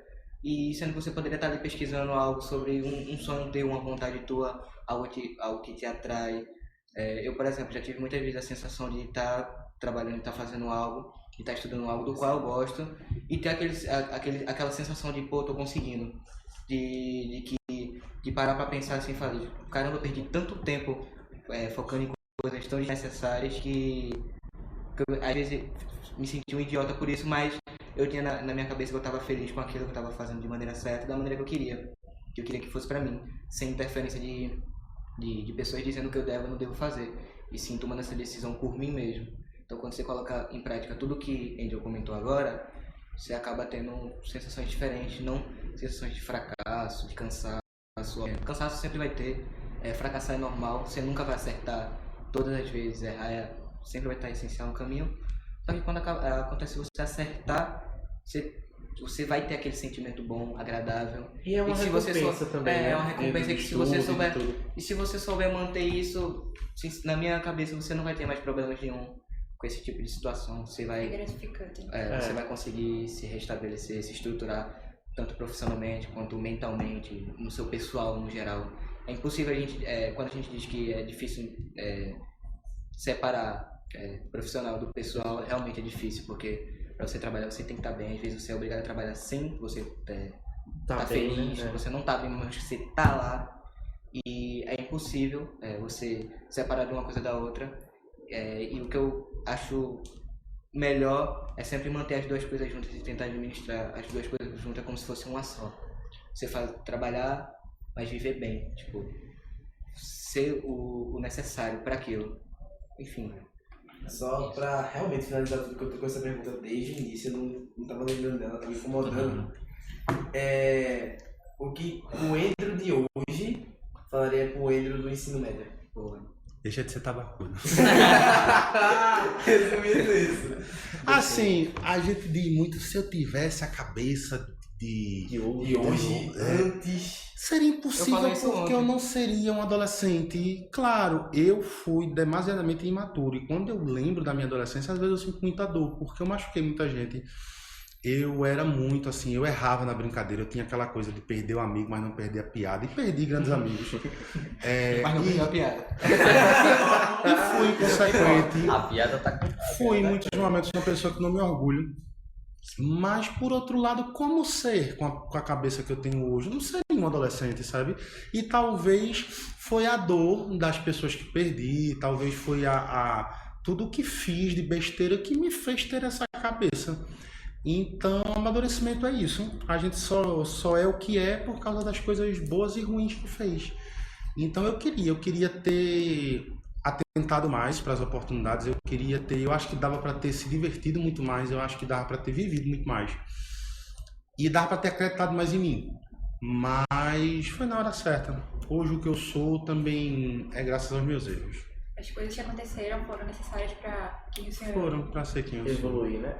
e sendo que você poderia estar ali pesquisando algo sobre um sonho teu, uma vontade tua, algo que te atrai. Eu, por exemplo, já tive muitas vezes a sensação de estar trabalhando, estar fazendo algo, de estar estudando algo do qual eu gosto, e ter aquela sensação de, pô, tô conseguindo, de parar pra pensar assim, falar, caramba, eu perdi tanto tempo focando em coisas tão desnecessárias que eu, às vezes, me senti um idiota por isso, mas eu tinha na minha cabeça que eu estava feliz com aquilo que eu estava fazendo de maneira certa, da maneira que eu queria que fosse para mim, sem interferência de pessoas dizendo que eu devo ou não devo fazer, e sim tomando essa decisão por mim mesmo. Então, quando você coloca em prática tudo o que Angel comentou agora, você acaba tendo sensações diferentes, não sensações de fracasso, de cansaço. Cansaço sempre vai ter, fracassar é normal, você nunca vai acertar todas as vezes, errar sempre vai estar essencial no caminho. Só que quando acontece você acertar, você vai ter aquele sentimento bom, agradável. E é uma recompensa também, né? É uma recompensa que se você souber... E se você souber manter isso, na minha cabeça você não vai ter mais problemas nenhum com esse tipo de situação. Você É vai... gratificante. Você vai conseguir se restabelecer, se estruturar, tanto profissionalmente quanto mentalmente, no seu pessoal no geral. É impossível a gente, quando a gente diz que é difícil separar profissional do pessoal, realmente é difícil, porque para você trabalhar você tem que estar bem, às vezes você é obrigado a trabalhar sem você tá feliz, né? você não tá bem, mas você tá lá, e é impossível você separar de uma coisa da outra, e o que eu acho melhor é sempre manter as duas coisas juntas e tentar administrar as duas coisas juntas como se fosse uma só. Você faz trabalhar, mas viver bem, tipo, ser o necessário para aquilo. Enfim. Só pra realmente finalizar tudo, que eu tô com essa pergunta desde o início, eu não tava lembrando dela, tá me incomodando. O que o Endro de hoje falaria pro Endro do ensino médio? Boa. Deixa de ser tabacudo. Resumindo isso. Assim, a gente diz muito, se eu tivesse a cabeça de hoje, antes... seria impossível, Eu falei isso porque ontem. eu não seria um adolescente. E, claro, eu fui demasiadamente imaturo. E quando eu lembro da minha adolescência, às vezes eu sinto muita dor, porque eu machuquei muita gente. Eu era muito assim, eu errava na brincadeira, eu tinha aquela coisa de perder o amigo, mas não perder a piada. E perdi grandes amigos. Mas não perdeu a piada. E fui inconsequente. A piada tá com... Fui em muitos momentos uma pessoa que não me orgulho. Mas, por outro lado, como ser com a cabeça que eu tenho hoje? Eu não seria um adolescente, sabe? E talvez foi a dor das pessoas que perdi, talvez foi tudo o que fiz de besteira que me fez ter essa cabeça. Então, amadurecimento é isso. A gente só é o que é por causa das coisas boas e ruins que fez. Então, eu queria ter atentado mais para as oportunidades, eu acho que dava para ter se divertido muito mais, eu acho que dava para ter vivido muito mais. E dava para ter acreditado mais em mim. Mas foi na hora certa. Hoje o que eu sou também é graças aos meus erros. As coisas que aconteceram foram necessárias para que o senhor... Foram para ser quem eu sou. Evoluir, né?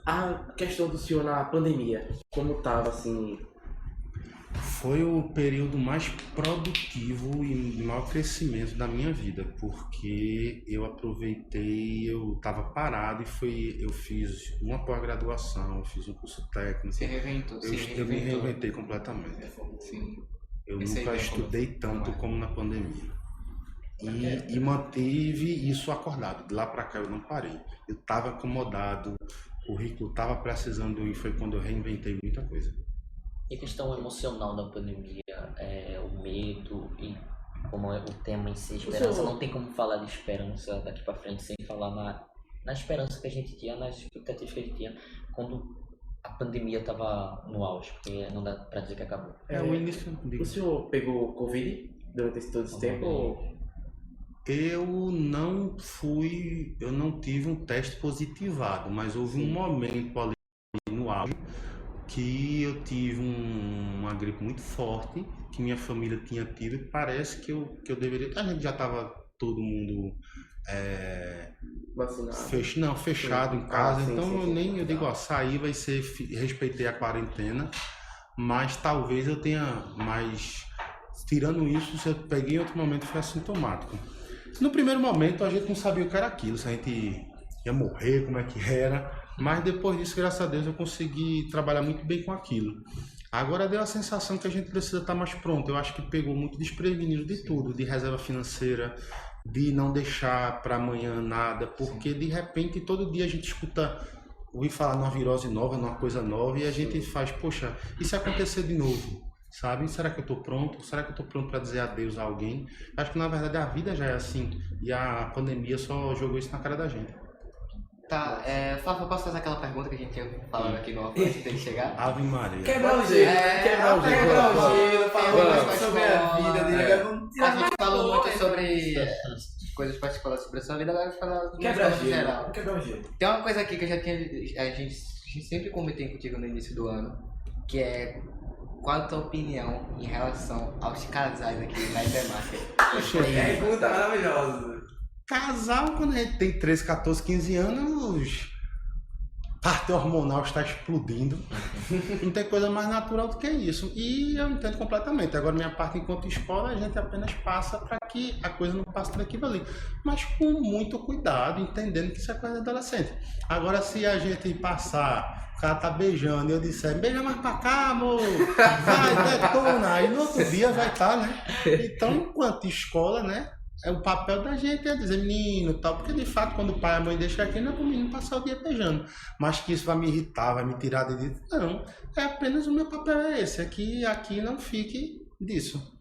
A questão do senhor na pandemia, como tava assim? Foi o período mais produtivo e de maior crescimento da minha vida, porque eu aproveitei, eu estava parado e eu fiz uma pós-graduação, fiz um curso técnico. Se reinventou. Eu me reinventei completamente. Sim. Eu Esse nunca aí é estudei como- tanto como na pandemia. E mantive isso acordado. De lá para cá eu não parei. Eu estava acomodado, o currículo estava precisando e foi quando eu reinventei muita coisa. E a questão emocional da pandemia, o medo e como é o tema em si, esperança, não tem como falar de esperança daqui para frente sem falar na esperança que a gente tinha, nas expectativas que a gente tinha quando a pandemia estava no auge, porque não dá para dizer que acabou. O início. O senhor pegou Covid durante todo esse tempo? Eu não tive um teste positivado, mas houve um momento ali no auge que eu tive uma gripe muito forte, que minha família tinha tido, e parece que eu deveria. A gente já estava todo mundo Vacinado. fechado em casa, sim, então sim. eu digo, ó, saí vai ser, respeitei a quarentena, mas talvez eu tenha mais. Tirando isso, se eu peguei em outro momento foi assintomático. No primeiro momento a gente não sabia o que era aquilo, se a gente ia morrer, como é que era, mas depois disso, graças a Deus, eu consegui trabalhar muito bem com aquilo. Agora deu a sensação que a gente precisa estar mais pronto. Eu acho que pegou muito desprevenido de tudo, de reserva financeira, de não deixar para amanhã nada, porque de repente todo dia a gente escuta ouvir falar numa virose nova, numa coisa nova, e a gente faz, poxa, e se acontecer de novo? Sabe? Será que eu estou pronto? Será que eu estou pronto para dizer adeus a alguém? Acho que na verdade a vida já é assim, e a pandemia só jogou isso na cara da gente. Tá, Flávio, eu posso fazer aquela pergunta que a gente tinha falado aqui no off antes dele chegar? Ave Maria. Quebrar o gelo. Quebrar o gelo. Falar sobre a vida dele. A gente falou muito sobre coisas particulares sobre a sua vida, agora eu vou falar de Quebrar coisas o em gelo. geral. Quebrar o gelo. Tem uma coisa aqui que eu já tinha. A gente sempre comentei contigo no início do ano, que é qual a tua opinião em relação aos casais aqui na Ibermarket? Pergunta maravilhosa. Casal, quando a gente tem 13, 14, 15 anos, parte hormonal está explodindo. Não tem coisa mais natural do que isso. E eu entendo completamente. Agora, minha parte enquanto escola, a gente apenas passa para que a coisa não passe por aquilo ali. Mas com muito cuidado, entendendo que isso é coisa de adolescente. Agora, se a gente passar, o cara tá beijando e eu disser, beija mais pra cá, amor, vai, detona. Aí no outro dia vai estar, né? Então, enquanto escola, né? O papel da gente é dizer menino tal, porque de fato quando o pai e a mãe deixam aqui não é para o menino passar o dia beijando, mas que isso vai me irritar, vai me tirar de não, é apenas o meu papel é esse, aqui não fique disso,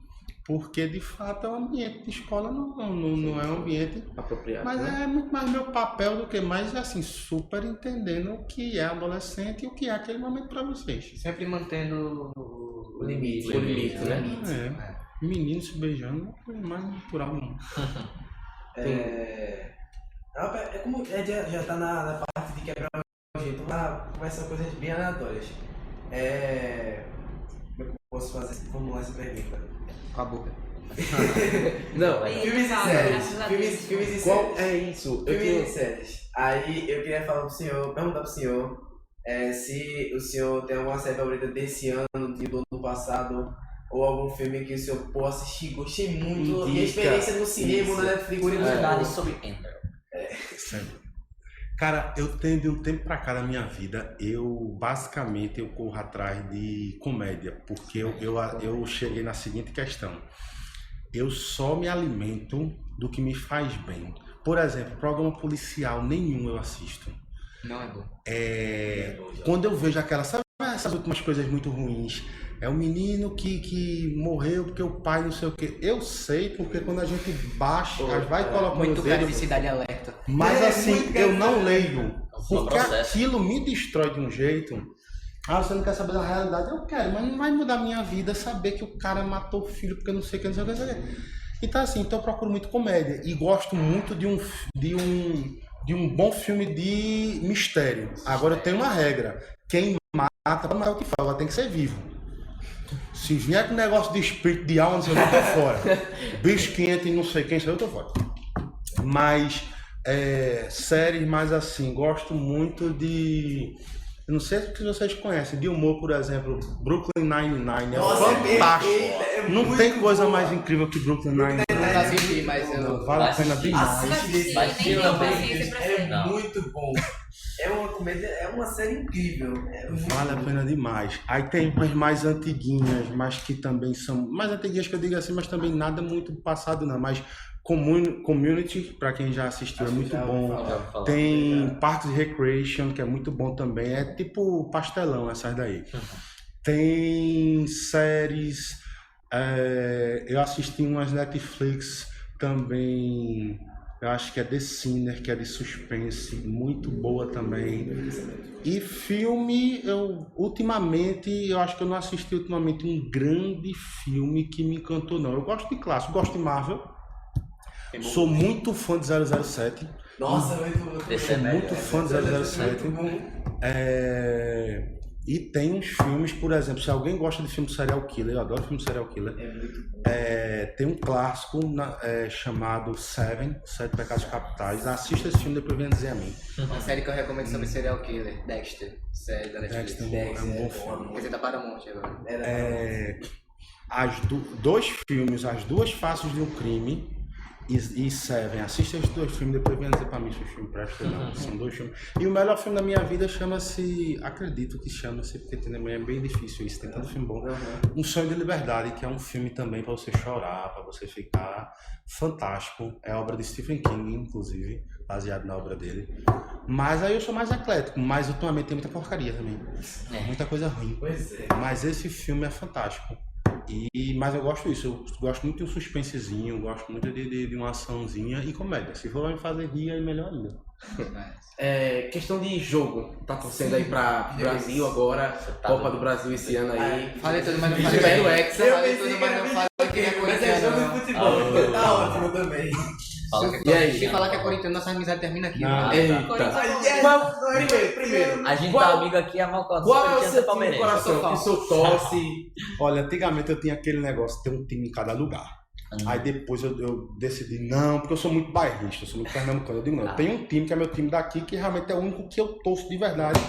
porque de fato é um ambiente de escola, não é um ambiente Apropriado, mas né? é muito mais meu papel do que mais assim, super entendendo o que é adolescente e o que é aquele momento para vocês. Sempre mantendo o limite, né? Menino se beijando não é coisa mais natural não. É como já tá na parte de quebrar o gelo, então lá começam coisas bem aleatórias. Como é que eu posso formular essa pergunta? Com a boca. Não, Filmes e séries. Filmes e qual séries. é isso? Filmes e séries. Aí eu queria falar perguntar pro senhor se o senhor tem alguma série favorita desse ano, do ano passado, ou algum filme que o senhor pô, assistir, gostei muito, e a experiência no cinema, na Netflix. Curiosidade sobre Ender. Cara, eu tenho de um tempo pra cá na minha vida, basicamente eu corro atrás de comédia, porque eu cheguei na seguinte questão. Eu só me alimento do que me faz bem. Por exemplo, programa policial nenhum eu assisto. Não é bom. Quando eu vejo sabe essas últimas coisas muito ruins, é um menino que morreu porque o pai não sei o que. Eu sei, porque quando a gente baixa, vai colocando Muito os dedos, Caribicidade Alerta. mas assim, eu não leio, Só porque processo. aquilo me destrói de um jeito. Você não quer saber da realidade? Eu quero, mas não vai mudar minha vida saber que o cara matou o filho porque não sei o que, não sei o que, não sei o que. Então assim, eu procuro muito comédia e gosto muito de um bom filme de mistério. Agora eu tenho uma regra, quem mata, não é o que fala, tem que ser vivo. Se vier com negócio de espírito, de alma, não sei o que, eu tô fora. Bicho quente e não sei quem, eu tô fora. Mas, séries mais assim, gosto muito de... Eu não sei se vocês conhecem, de humor, por exemplo, Brooklyn Nine-Nine, fantástico. Não tem coisa mais incrível que Brooklyn Nine-Nine. Eu não assisti, mas eu... Vale a pena demais. É muito bom. É uma comédia, é uma série incrível. Vale a pena demais. Aí tem umas mais antiguinhas, mas que também são... Mais antiguinhas que eu digo assim, mas também nada muito passado não. Mas Community, pra quem já assistiu, é muito bom. Já ouvi falar. Tem Parks and Recreation, que é muito bom também. É tipo pastelão essas daí. Tem séries. Eu assisti umas Netflix também. Eu acho que é The Sinner, que é de suspense, muito boa também. E filme, eu acho que eu não assisti ultimamente um grande filme que me encantou, não. Eu gosto de clássico, gosto de Marvel. Sou muito fã de 007. Nossa, muito Esse é Sou melhor. muito fã de 007. E tem uns filmes, por exemplo, se alguém gosta de filme de serial killer, eu adoro filme de serial killer. É muito bom. Tem um clássico chamado Seven, Sete Pecados Capitais. Assista esse filme, depois venha dizer a mim. Uma série que eu recomendo sobre serial killer, Dexter. Série da Netflix. Dexter é um bom filme. Quer dizer, da Paramount agora. Dois filmes, As Duas Faces de um Crime e Seven. Assista esses dois filmes, depois venha dizer pra mim se o filme presta ou não. São dois filmes. E o melhor filme da minha vida chama-se, acredito que chama-se, porque também é bem difícil isso, tem tanto filme bom. Um Sonho de Liberdade, que é um filme também pra você chorar, pra você ficar fantástico. É obra de Stephen King, inclusive, baseado na obra dele. Mas aí eu sou mais eclético, mas ultimamente tem muita porcaria também. Muita coisa ruim. Pois é. Mas esse filme é fantástico. Mas eu gosto disso, eu gosto muito de um suspensezinho, gosto muito de uma açãozinha e comédia. Se for me fazer rir, aí melhor ainda. Questão de jogo, tá torcendo aí pra Brasil agora, Copa do Brasil esse ano aí. Falei tudo, mas não Espero falei. o Hexa. Falei tudo, mas não falei que é Mas é jogo de corintiano. futebol, tá ótimo também. Fala que E aí? Se falar que é corintiano, nossa amizade termina aqui. Não. né? Eita. Mas, primeiro, a gente qual- tá amigo aqui, é Malcota. qual é o seu time do palmeirense. coração que sou torce? Olha, antigamente eu tinha aquele negócio de ter um time em cada lugar. Aí depois eu decidi, não, porque eu sou muito bairrista, eu sou muito pernambucano. Eu digo, não, eu tenho um time que é meu time daqui, que realmente é o único que eu torço de verdade,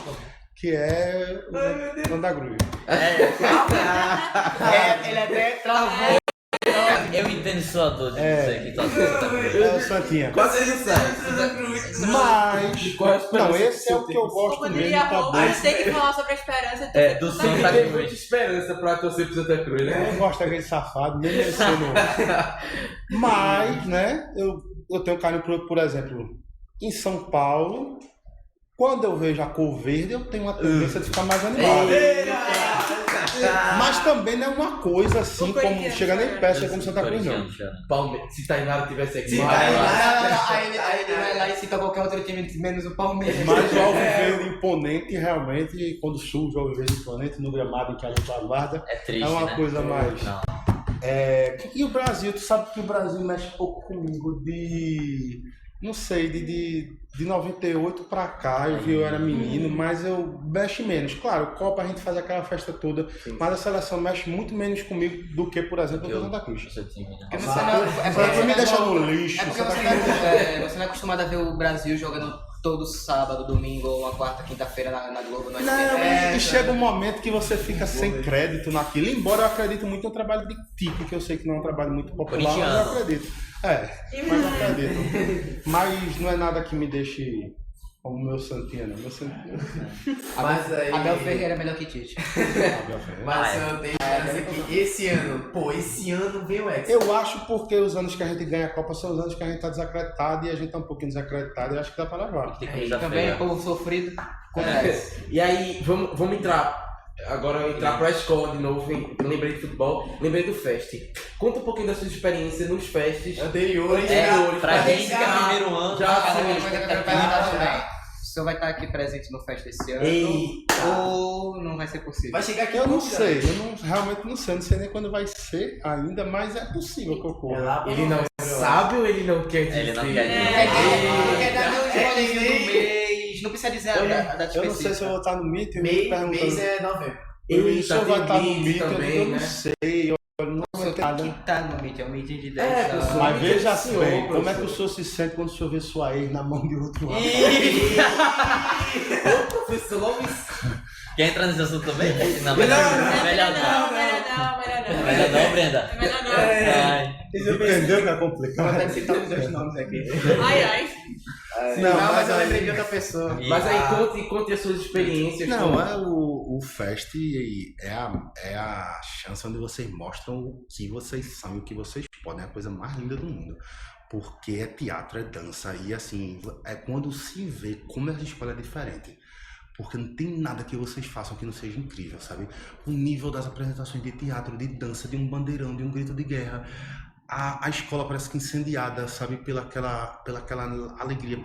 que é o Andagru. Ele até travou. Eu entendo sua dor de dizer que tá tudo. É o Santinha. Quase ele sai. Mas, Qual é a esperança não, esse que é você o que eu tem? gosto mesmo, Poderia tá bom. a gente tem que falar sobre a esperança Do Santa Santa Tem muita Cruz. esperança pra torcer pro Santa Cruz, Eu né? não gosto daquele safado, nem merecendo. Mas, né, eu tenho carinho por exemplo, em São Paulo, quando eu vejo a cor verde, eu tenho uma tendência de ficar mais animado. Mas também não é uma coisa assim, como chega nem perto, chega como Santa Cruz, não. Palmeiras. Se Tainara tivesse aqui. Se mas- Tainara- Aí ele vai lá e cita qualquer outro time menos o Palmeiras. Mas o Alviverde imponente, realmente, quando surge o Alviverde imponente no gramado em que a gente aguarda, É triste, é uma né? coisa mais. Não. E o Brasil, tu sabe que o Brasil mexe pouco comigo não sei, de 98 pra cá, eu era menino, mas eu mexe menos. Claro, Copa a gente faz aquela festa toda, mas a seleção mexe muito menos comigo do que, por exemplo, o Santa Cruz. Seu time, né? Porque você não, Santa Cruz me deixa no lixo. É porque Santa você Cruz- não é acostumado a ver o Brasil jogando todo sábado, domingo ou uma quarta, quinta-feira na Globo. No Não, SBT. e chega um momento que você fica sem crédito naquilo, embora eu acredito muito no trabalho de tipo, que eu sei que não é um trabalho muito popular, mas eu Corintiano. acredito. Mas eu acredito. Mas não é nada que me deixe como o meu Santinha, não. Meu Santinha. Mas aí. Abel Ferreira é melhor que Tite. Abel Ferreira. Mas eu tenho esperança que esse ano veio o Hexa. Eu acho porque os anos que a gente ganha a Copa são os anos que a gente tá desacreditado e a gente tá um pouquinho desacreditado e acho que dá pra levar. Tem camisa Também, feia. povo sofrido. Acontece. E aí, vamos entrar. Agora entrar pra escola de novo. Eu lembrei de futebol, lembrei do Fest. Conta um pouquinho da sua experiência nos festes. Anteriores. Pra pra gente que é primeiro ano, Já Cada foi. coisa que eu quero perguntar também. O senhor vai estar aqui presente no Festa esse ano Eita. ou não vai ser possível? Vai chegar aqui Eu não muito sei, realmente não sei nem quando vai ser ainda, mas é possível que ocorra. Ele não sabe ou ele não quer dizer? Ele não quer dizer. Não quer dar nenhum spoilerzinho do mês, não precisa dizer a data Eu não sei se eu vou específica. estar no Meet, eu me Mês perguntando. é novembro. Ele Se eu vou estar no tem Meet, também, eu não né? sei, eu não O sei senhor tem nada. que estar no meeting, é um meeting de 10 É, anos. pessoal. Mas veja Senhor, bem, como é que professor. o senhor se sente quando o senhor vê sua ex na mão de outro lado? Ô, professor, logo isso. Quer entrar nesse assunto também? Não, melhor não. Melhor não. Melhor não, Brenda. É melhor não. Ai. Entendeu que é Vou complicado? até citar os dois nomes aqui. Ai, ai. Não, Não, mas eu aí- lembrei de outra pessoa. Mas aí conte as suas experiências. Não, com- é o Fest é a chance onde vocês mostram o que vocês são e o que vocês podem. É a coisa mais linda do mundo. Porque é teatro, é dança, e assim, é quando se vê como essa escola é diferente. Porque não tem nada que vocês façam que não seja incrível, sabe? O nível das apresentações de teatro, de dança, de um bandeirão, de um grito de guerra. A escola parece que incendiada, sabe? Pela aquela alegria,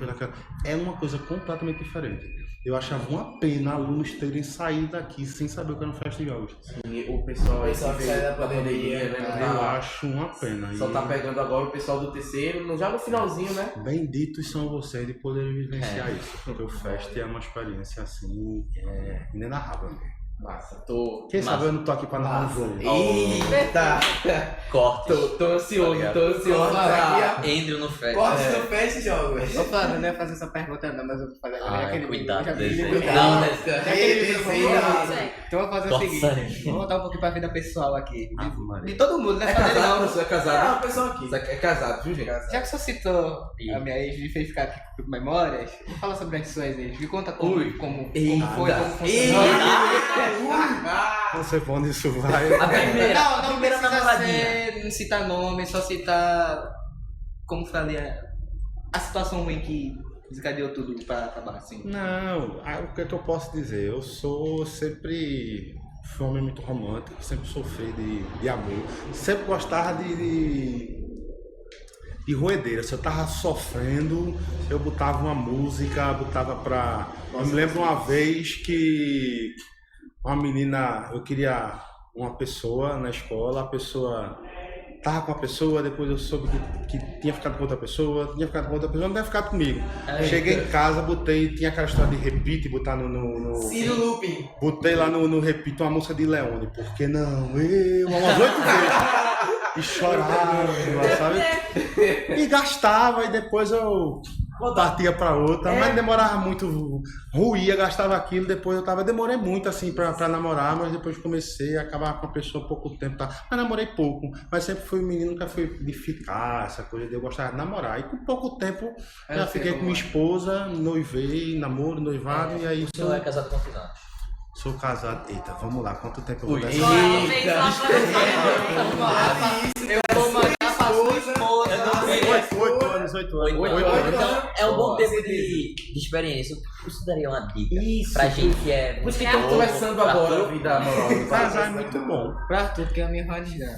É uma coisa completamente diferente. Eu achava uma pena alunos terem saído daqui sem saber o que era um festa de jogos. E o pessoal aí que que veio sai da da pandemia, né? Eu acho uma pena. Só E tá pegando agora o pessoal do terceiro, já no finalzinho, né? benditos são vocês de poderem vivenciar isso. Porque o festa é uma experiência assim, inenarrável. Massa, Quem sabe eu não tô aqui pra narrar um jogo. Eita! Corte. Tô ansioso, tô ansioso. Andrew no fest. Corte no Fest e jogos. Ô, Flávio, eu não ia fazer essa pergunta não, mas eu vou fazer agora. Ai, cuidado, já vi desse. ele. Não, né? Então eu vou fazer o Corta seguinte, sangue. vamos voltar um pouquinho pra vida pessoal aqui. Ave Maria. De todo mundo, né? É Só dele casado, não. você é Ah, casado? o pessoal aqui. Você é casado, viu, gente? Já que você citou a minha ex, me fez ficar aqui com memórias, fala sobre as suas ex. Me conta como foi, como funcionou. Não sei pra onde isso vai. A primeira, Não, a não primeira precisa namoradinha. não citar nome, só citar, como falei, a situação ruim que desencadeou tudo pra acabar assim. Não, o que é que eu posso dizer? Eu fui um homem muito romântico, sempre sofri de amor, sempre gostava de roedeira. Se eu tava sofrendo, eu botava uma música, botava pra... Eu me lembro uma vez que uma menina, eu queria uma pessoa na escola, a pessoa tava com a pessoa, depois eu soube que tinha ficado com outra pessoa, não tinha ficado comigo. Cheguei em casa, tinha aquela história de repeat, botar no Ciro Lupin. botei lá no repeat uma música de Leone, por que não? Umas 8 vezes. E chorava, sabe? E gastava, e depois eu partia pra outra, mas demorava muito, ruía, gastava aquilo, depois demorei muito assim pra namorar, mas depois comecei a acabar com a pessoa há pouco tempo, tá? Mas namorei pouco, mas sempre fui um menino, nunca fui de ficar, essa coisa de eu gostar de namorar, e com pouco tempo já fiquei com minha esposa, noivei, namoro, noivado, e aí O senhor é casado com quantos anos? sou casado. Eita, vamos lá, quanto tempo eu vou dar? Só ela fez lá pra Eu vou mandar pra sua esposa. 8 anos. 8 anos. Então, é um bom tempo de experiência. Isso daria uma dica pra gente que é... Por isso que estamos começando agora a vida amorosa. Casar é muito bom. Pra tudo que é a minha religião.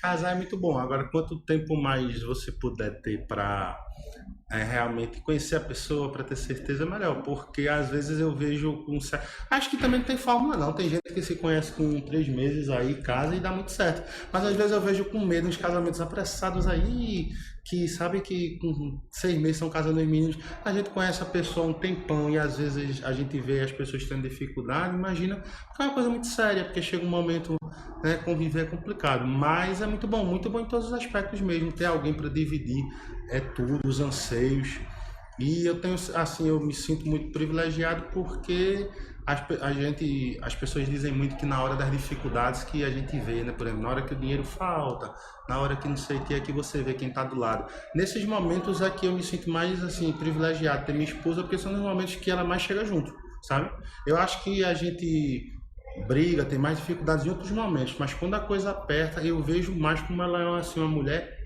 Casar é muito bom. Agora, quanto tempo mais você puder ter pra realmente conhecer a pessoa, pra ter certeza, é melhor. Porque às vezes eu vejo com... Acho que também não tem fórmula não. Tem gente que se conhece com 3 meses aí, casa e dá muito certo. Mas às vezes eu vejo com medo uns casamentos apressados aí, que sabe que com 6 meses estão casando os meninos. A gente conhece a pessoa há um tempão e às vezes a gente vê as pessoas tendo dificuldade. Imagina, que é uma coisa muito séria, porque chega um momento, né, conviver é complicado. Mas é muito bom em todos os aspectos mesmo. Ter alguém para dividir tudo, os anseios. E eu tenho, assim, eu me sinto muito privilegiado porque as pessoas dizem muito que na hora das dificuldades que a gente vê, né? Por exemplo, na hora que o dinheiro falta, na hora que não sei o que, é que você vê quem está do lado. Nesses momentos é que eu me sinto mais, assim, privilegiado ter minha esposa, porque são os momentos que ela mais chega junto, sabe? Eu acho que a gente briga, tem mais dificuldades em outros momentos, mas quando a coisa aperta, eu vejo mais como ela é, assim, uma mulher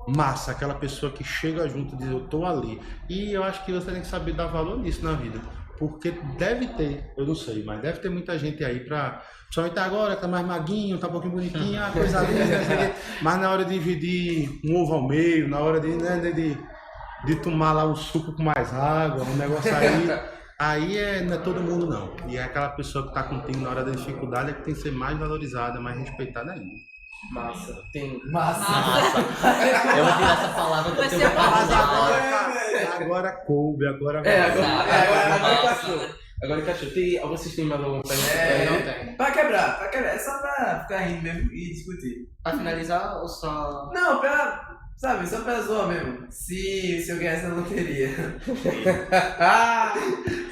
massa, aquela pessoa que chega junto e diz, eu tô ali. E eu acho que você tem que saber dar valor nisso na vida. Porque deve ter, eu não sei, mas deve ter muita gente aí principalmente agora, que tá mais maguinho, tá um pouquinho bonitinho, coisa linda, né? Mas na hora de dividir um ovo ao meio, na hora de tomar lá um suco com mais água, um negócio aí não é todo mundo não. E é aquela pessoa que tá contigo na hora da dificuldade é que tem que ser mais valorizada, mais respeitada ainda. Massa, tem. Massa. Eu vou tirar essa palavra do Vai teu ser Agora coube, agora Agora encaixou. Vocês têm mais alguma pergunta? Não tem. Pra quebrar. É só pra ficar rindo mesmo e discutir. Pra finalizar ou só... Não, sabe, só pra zoar mesmo. Se eu ganhasse na loteria.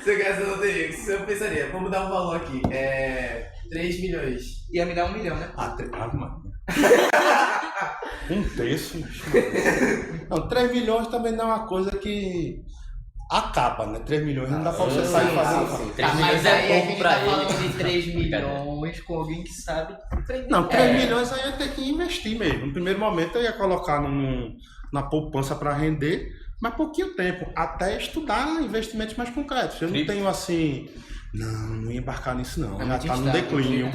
Se eu ganhasse na loteria, o que eu pensaria? Vamos dar um valor aqui. 3 milhões. Ia me dar 1 milhão, né? Mano. 1/3. Não, 3 milhões também não é uma coisa que acaba, né? 3 milhões não dá pra você sair fazendo. 3 mas milhões aí é a pouco gente pra tá ele. falando de 3 milhões com alguém que sabe. Não, 3 milhões aí eu ia ter que investir mesmo. No primeiro momento eu ia colocar na poupança para render, mas pouquinho tempo, até estudar investimentos mais concretos. Eu não tenho assim, não ia embarcar nisso não, já está no declínio.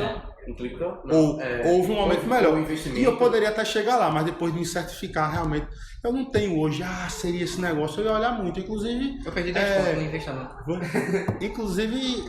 Houve um momento melhor. E eu poderia até chegar lá, mas depois de me certificar realmente, eu não tenho hoje, seria esse negócio, eu ia olhar muito, inclusive... Eu perdi 10 pontos no investimento. Inclusive,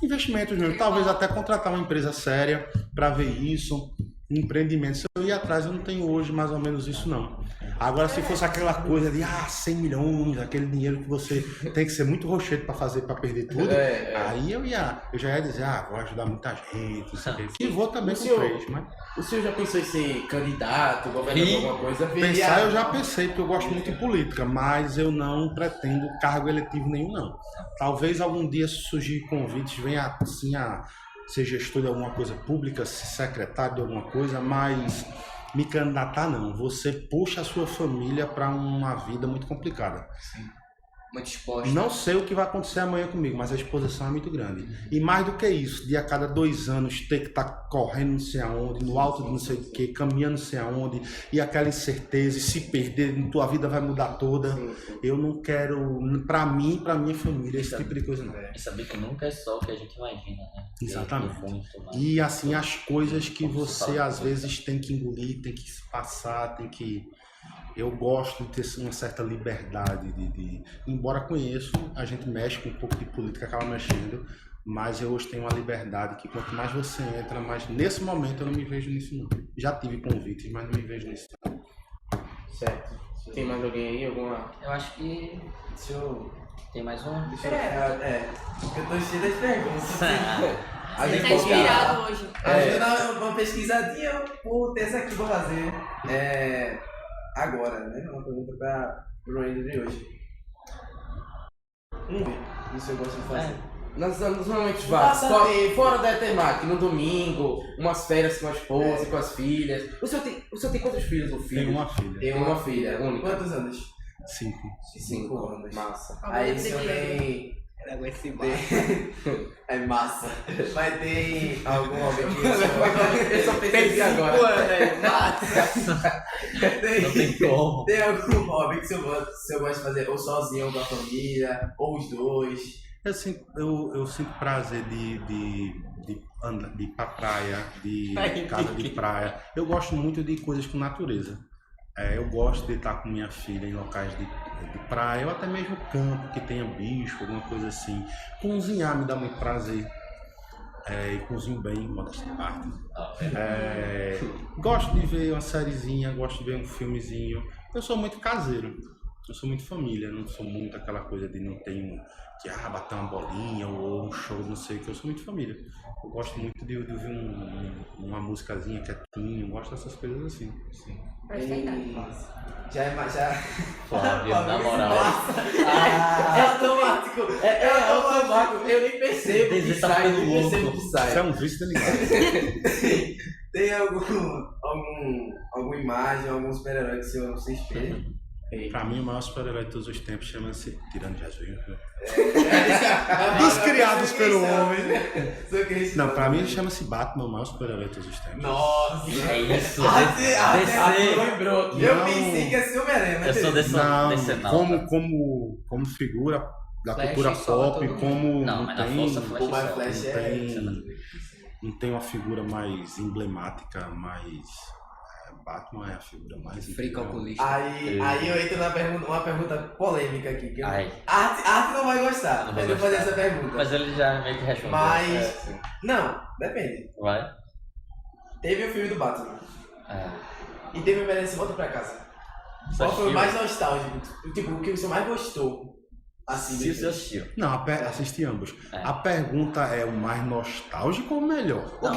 investimentos mesmo, talvez até contratar uma empresa séria para ver isso, empreendimento. Se eu ir atrás, eu não tenho hoje mais ou menos isso não. Agora, se fosse aquela coisa de 100 milhões, aquele dinheiro que você tem que ser muito rochedo para fazer, para perder tudo, aí eu já ia dizer, vou ajudar muita gente, não sei o quê. E vou também com 3, mas... O senhor já pensou em ser candidato, governador, alguma coisa? Pensar eu já pensei, porque eu gosto muito de política, mas eu não pretendo cargo eletivo nenhum, não. Talvez algum dia, se surgir convites, venha assim a ser gestor de alguma coisa pública, ser secretário de alguma coisa, mas me candidatar não. Você puxa a sua família para uma vida muito complicada. Sim. Muito exposta. Não sei o que vai acontecer amanhã comigo, mas a exposição é muito grande. E mais do que isso, de a cada 2 anos ter que estar correndo não sei aonde, no alto de não sei o que, caminhando não sei aonde, e aquela incerteza, e se perder, tua vida vai mudar toda. Eu não quero, pra mim, pra minha família, esse tipo de coisa não. E saber que nunca é só o que a gente imagina, né? Exatamente. E assim, as coisas que você às vezes tem que engolir, tem que passar, tem que... Eu gosto de ter uma certa liberdade embora conheço, a gente mexe com um pouco de política, acaba mexendo, mas eu hoje tenho uma liberdade que quanto mais você entra, mais nesse momento eu não me vejo nisso não. Já tive convites, mas não me vejo nisso não. Certo. Tem mais alguém aí? Alguma? Eu acho que... Tem mais um? Eu tô cheio das perguntas. A Você gente tá inspirado hoje. Ajuda a dar uma pesquisadinha, vou ter essa aqui pra fazer. Agora, né? Uma pergunta para o Randy de hoje. Isso eu gosto de fazer. Nos momentos vagos, fora da temática, no domingo, umas férias com a esposa, com as filhas. O senhor tem quantos filhos ou filhos? Tenho uma filha. Tem uma filha única. Quantos anos? 5. 5 anos. Massa. Aí o senhor tem... É massa. Mas tem algum hobby que Eu só pensei nisso agora. Não tem como. Tem algum hobby que o senhor gosta de fazer ou sozinho, ou com a família, ou os dois? Eu sinto prazer de ir pra praia, de casa de praia. Eu gosto muito de coisas com natureza. Eu gosto de estar com minha filha em locais de praia, ou até mesmo campo, que tenha bicho, alguma coisa assim. Cozinhar me dá muito prazer. E cozinho bem, modéstia à parte. Gosto de ver uma sériezinha, gosto de ver um filmezinho. Eu sou muito caseiro. Eu sou muito família, não sou muito aquela coisa de não ter que bater uma bolinha ou um show, não sei o que. Eu sou muito família. Eu gosto muito de ouvir uma musicazinha quietinho, gosto dessas coisas assim. Sim. Flávio, na moral. É automático. É automático. Eu nem percebo que sai, eu nem percebo que sai. Isso é um vício delicado. Tem alguma imagem, algum super-herói que o senhor se espelha? Pra mim, o maior super-herói de todos os tempos chama-se Tirando Jesus. Dos criados pelo homem. Não, pra mim ele chama. chama-se Batman, o maior super-herói de todos os tempos. Nossa! É isso. Lembrou. Eu pensei que ia ser Homem-Aranha, mas Eu sou desse Não, como figura da Flash cultura salva pop, todo como Não, mas na força Flash o mais só. Flash é... não tem uma figura mais emblemática, mais... Batman é a figura mais Free incrível. calculista. Aí eu entro uma pergunta polêmica aqui. Que Ai. Arte não vai gostar, Não mas vai eu vou fazer gostar. essa pergunta. Mas ele já meio que respondeu. Mas- Não, depende. Vai? Teve o filme do Batman É. e teve o Homem-Aranha Se Volta Pra Casa. Qual foi o mais nostálgico? Tipo, o que você mais gostou? Assim, Se você assistiu. Não, assisti ambos. É. A pergunta é o mais nostálgico ou o melhor? O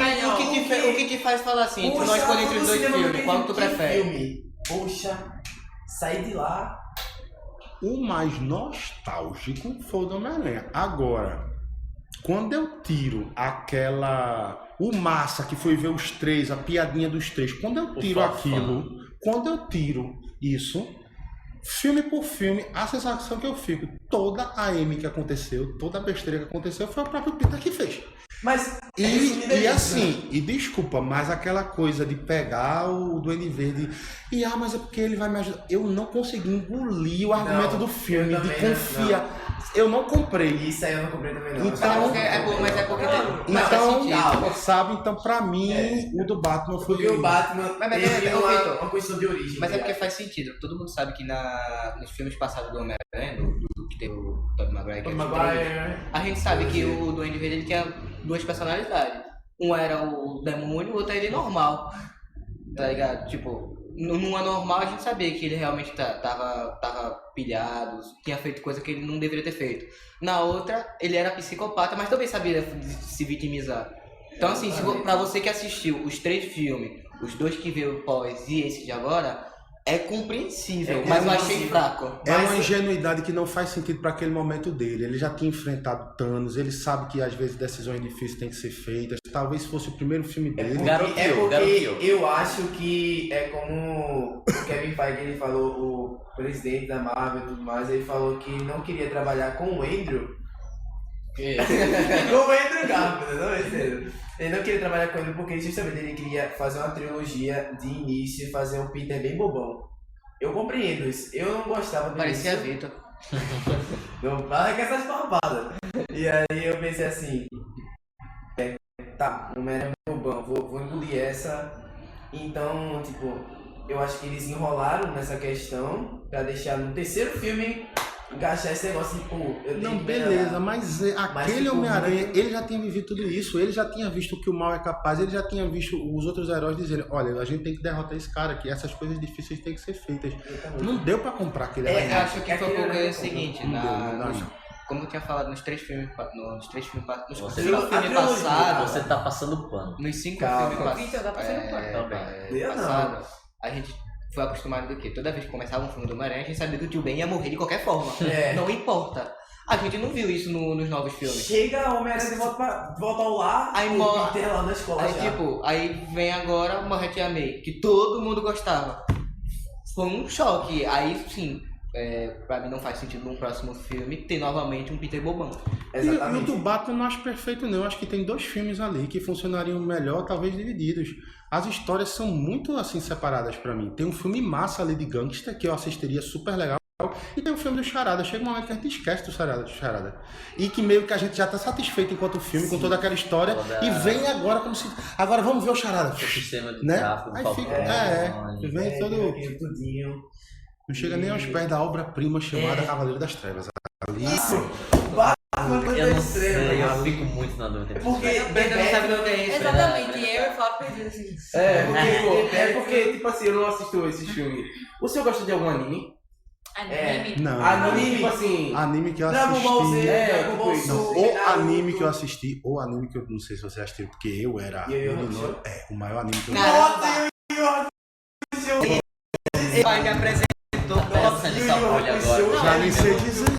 que te faz falar assim, entre nós escolher entre os dois filmes, qual que tu prefere? Filme. Poxa, sair de lá. O mais nostálgico foi o do Homem-Aranha. Agora, quando eu tiro o massa que foi ver os 3, a piadinha dos 3, quando eu tiro quando eu tiro isso, filme por filme, a sensação que eu fico, toda a M que aconteceu, toda a besteira que aconteceu, foi o próprio Peter que fez. Mas é isso me E assim, e desculpa, mas aquela coisa de pegar o Duende Verde e mas é porque ele vai me ajudar. Eu não consegui engolir o argumento do filme, eu de também confiar. Eu não comprei. Isso aí eu não comprei também não. Então, Mas é porque tem. Mas faz então, sentido. sabe, então pra mim o do Batman foi. Porque o Batman Mas teve ô, Vitor, uma questão de origem. Mas é tá porque ligado? faz sentido. Todo mundo sabe que nos filmes passados do Homem-Aranha, do que teve o Tobey Maguire, que é o Maguire, a gente sabe que o Duende Verde ele tinha duas personalidades. Um era o demônio, o outro era ele normal. Tá ligado? Tipo, numa normal a gente sabia que ele realmente tava pilhado, tinha feito coisa que ele não deveria ter feito. Na outra, ele era psicopata, mas também sabia se vitimizar. Então assim, pra você que assistiu os 3 filmes, os 2 que veio pós e esse de agora, é compreensível, mas eu achei fraco. É uma ingenuidade que não faz sentido para aquele momento dele. Ele já tinha enfrentado Thanos, ele sabe que às vezes decisões difíceis têm que ser feitas. Talvez fosse o primeiro filme dele. Garoteou. Eu acho que é como o Kevin Feige ele falou, o presidente da Marvel e tudo mais, ele falou que não queria trabalhar com o Andrew. Com o Andrew Garfield, não é sério. Ele não queria trabalhar com ele porque justamente ele queria fazer uma trilogia de início e fazer um Peter bem bobão. Eu compreendo isso. Eu não gostava disso. Parecia Vitor. Não fala com essas barbadas. E aí eu pensei assim, tá, o Homem-Aranha é bobão, vou engolir essa. Então, tipo, eu acho que eles enrolaram nessa questão pra deixar no terceiro filme encaixar esse negócio de, pô, eu tenho Não, que beleza, melhorar. mas Mas, aquele tipo, Homem-Aranha, ele já tinha vivido tudo isso, ele já tinha visto que o mal é capaz, ele já tinha visto os outros heróis dizendo, olha, a gente tem que derrotar esse cara aqui, essas coisas difíceis têm que ser feitas. Exatamente. Não deu pra comprar aquele Eu herói. acho que foi aquele porque é era o seguinte, não. como eu tinha falado nos 3 filmes, nos 5 Você filmes passados, Você tá passando pano. nos 5 Calma. filmes Vitor, dá pra ser um pano também. Eu não. passados, a gente foi acostumado do quê? Toda vez que começava um filme do Homem-Aranha, a gente sabia que o tio Ben ia morrer de qualquer forma. É. Não importa. A gente não viu isso nos novos filmes. Chega o Homem-Aranha de volta ao lar, Aí o morre. Peter lá na escola Aí, já. tipo, aí vem agora o Morre Tia May, que todo mundo gostava. Foi um choque. Aí, sim, pra mim não faz sentido num próximo filme ter novamente um Peter bobão. E o Exatamente. do Batman eu não acho perfeito não, eu acho que tem 2 filmes ali que funcionariam melhor, talvez divididos. As histórias são muito assim separadas pra mim. Tem um filme massa ali de gangster que eu assistiria super legal. E tem o filme do Charada, chega um momento que a gente esquece do Charada. E que meio que a gente já tá satisfeito enquanto filme, com toda aquela história, e vem agora como se... Agora vamos ver o Charada. O sistema de Né? tráfego, Aí Falcão, fica, vem todo... Aquele tudinho. Não chega nem aos pés da obra-prima chamada Cavaleiro das Trevas. Ali, Eu não sei, eu fico muito na dúvida. Porque Ainda não sabe o que é isso. Exatamente, e eu e o Flávio perdidos assim. Porque, tipo assim, eu não assisto esses filmes. O senhor gosta de algum anime? Anime. não. Anime, tipo assim... Anime que eu Dragon Ball assisti... Z, É, Dragon Ball tipo, Não, Super, o Naruto. anime que eu assisti, ou anime que eu não sei se você assistiu, porque eu era Yu Yu menor, o maior anime que eu Pai me apresentou. Nossa, nessa bolha agora. já nem sei dizer.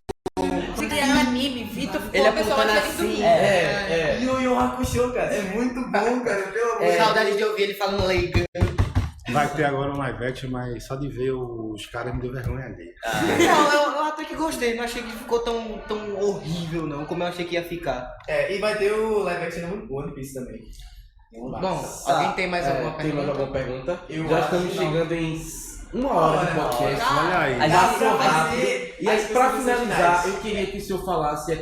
Se criar anime, Vitor ficou Ele a pessoa apontando mais feliz do assim. mundo. Yu Yu Hakusho, cara, é muito bom, cara, pelo amor de Deus. Saudade de ouvir ele falando leiga. Vai ter agora um live action, mas só de ver os caras me deu vergonha ali. Não, eu até que gostei, não achei que ficou tão horrível não, como eu achei que ia ficar. E vai ter o live action do One Piece também. Bom, alguém tem mais alguma Tem mais pergunta? alguma pergunta? Eu Já acho estamos que não. chegando em 1 hora de podcast. Olha aí. A gente Passou vai rápido. ser E aí, as pra considerações finalizar, finais. eu queria que o senhor falasse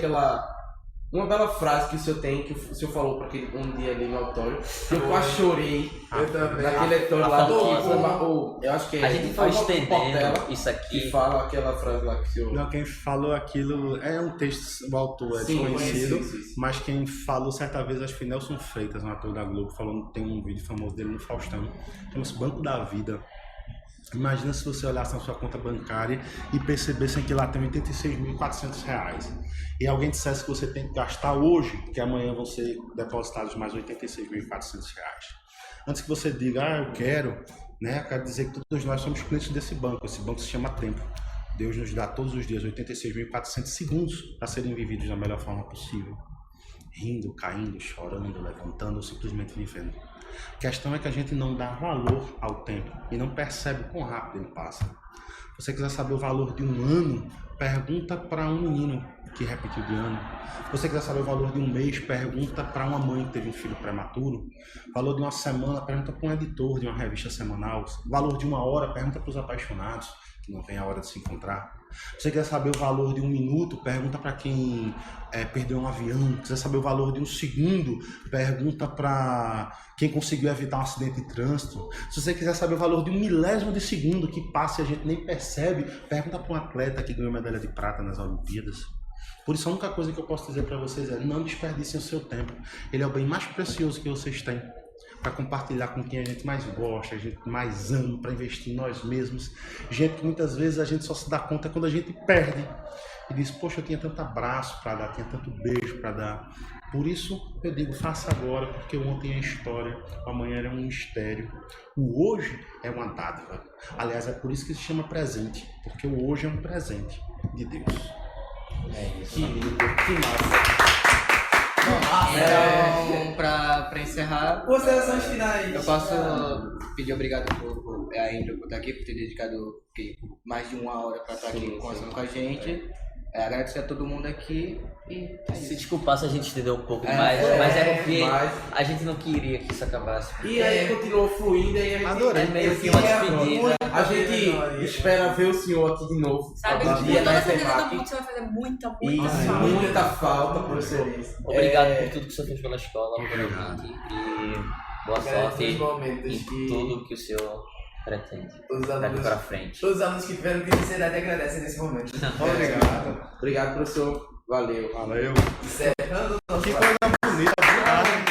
uma bela frase que o senhor tem, que o senhor falou para aquele um dia ali no auditório, que eu quase chorei Eu também. naquele auditório a lá do famosa- eu acho que é A gente foi Portela, estendendo isso que aqui. fala aquela frase lá que o senhor... Não, quem falou aquilo é um texto, o autor é Sim, desconhecido, conheci. mas quem falou certa vez, acho que foi Nelson Freitas, um ator da Globo, falando, tem um vídeo famoso dele no Faustão, chama-se Banco da Vida. Imagina se você olhasse na sua conta bancária e percebesse que lá tem R$86.400 e alguém dissesse que você tem que gastar hoje, porque amanhã vão ser depositados mais R$86.400. Antes que você diga, eu quero, né? Eu quero dizer que todos nós somos clientes desse banco. Esse banco se chama Tempo. Deus nos dá todos os dias 86.400 segundos para serem vividos da melhor forma possível. Rindo, caindo, chorando, levantando ou simplesmente vivendo. A questão é que a gente não dá valor ao tempo e não percebe quão rápido ele passa. Se você quiser saber o valor de um ano, pergunta para um menino que repetiu de ano. Se você quiser saber o valor de um mês, pergunta para uma mãe que teve um filho prematuro. O valor de uma semana, pergunta para um editor de uma revista semanal. O valor de uma hora, pergunta para os apaixonados, que não vem a hora de se encontrar. Se você quiser saber o valor de um minuto, pergunta para quem perdeu um avião. Se quiser saber o valor de um segundo, pergunta para quem conseguiu evitar um acidente de trânsito. Se você quiser saber o valor de um milésimo de segundo que passa e a gente nem percebe, pergunta para um atleta que ganhou medalha de prata nas Olimpíadas. Por isso, a única coisa que eu posso dizer para vocês é: não desperdicem o seu tempo. Ele é o bem mais precioso que vocês têm, para compartilhar com quem a gente mais gosta, a gente mais ama, para investir em nós mesmos. Gente que muitas vezes a gente só se dá conta quando a gente perde e diz: poxa, eu tinha tanto abraço para dar, tinha tanto beijo para dar. Por isso eu digo: faça agora, porque o ontem é história, o amanhã é um mistério, o hoje é uma dádiva. Aliás, é por isso que se chama presente, porque o hoje é um presente de Deus. É isso. Que lindo, que massa. Então, pra encerrar, Considerações finais. eu posso pedir obrigado a Andrew por estar aqui, por ter dedicado mais de uma hora para estar aqui conversando com a gente. Agradecer a todo mundo aqui e é Se isso. desculpar se a gente estendeu um pouco mais, mas é porque mas- a gente não queria que isso acabasse. E aí continuou fluindo e a gente Adorei. É meio que uma despedida. A gente espera ver o senhor aqui de novo. Sabe, algum com dia na toda certeza do FEMAC. mundo você vai fazer muita Isso, falta. muita falta, professor. Obrigado por tudo que você fez pela escola, obrigado. E boa sorte em tudo que o senhor pretende Todos os daqui alunos, pra frente. todos os alunos que tiveram felicidade agradecem nesse momento. Obrigado. Obrigado, professor. Valeu. Valeu. Encerrando o nosso Que coisa bonita. Obrigado.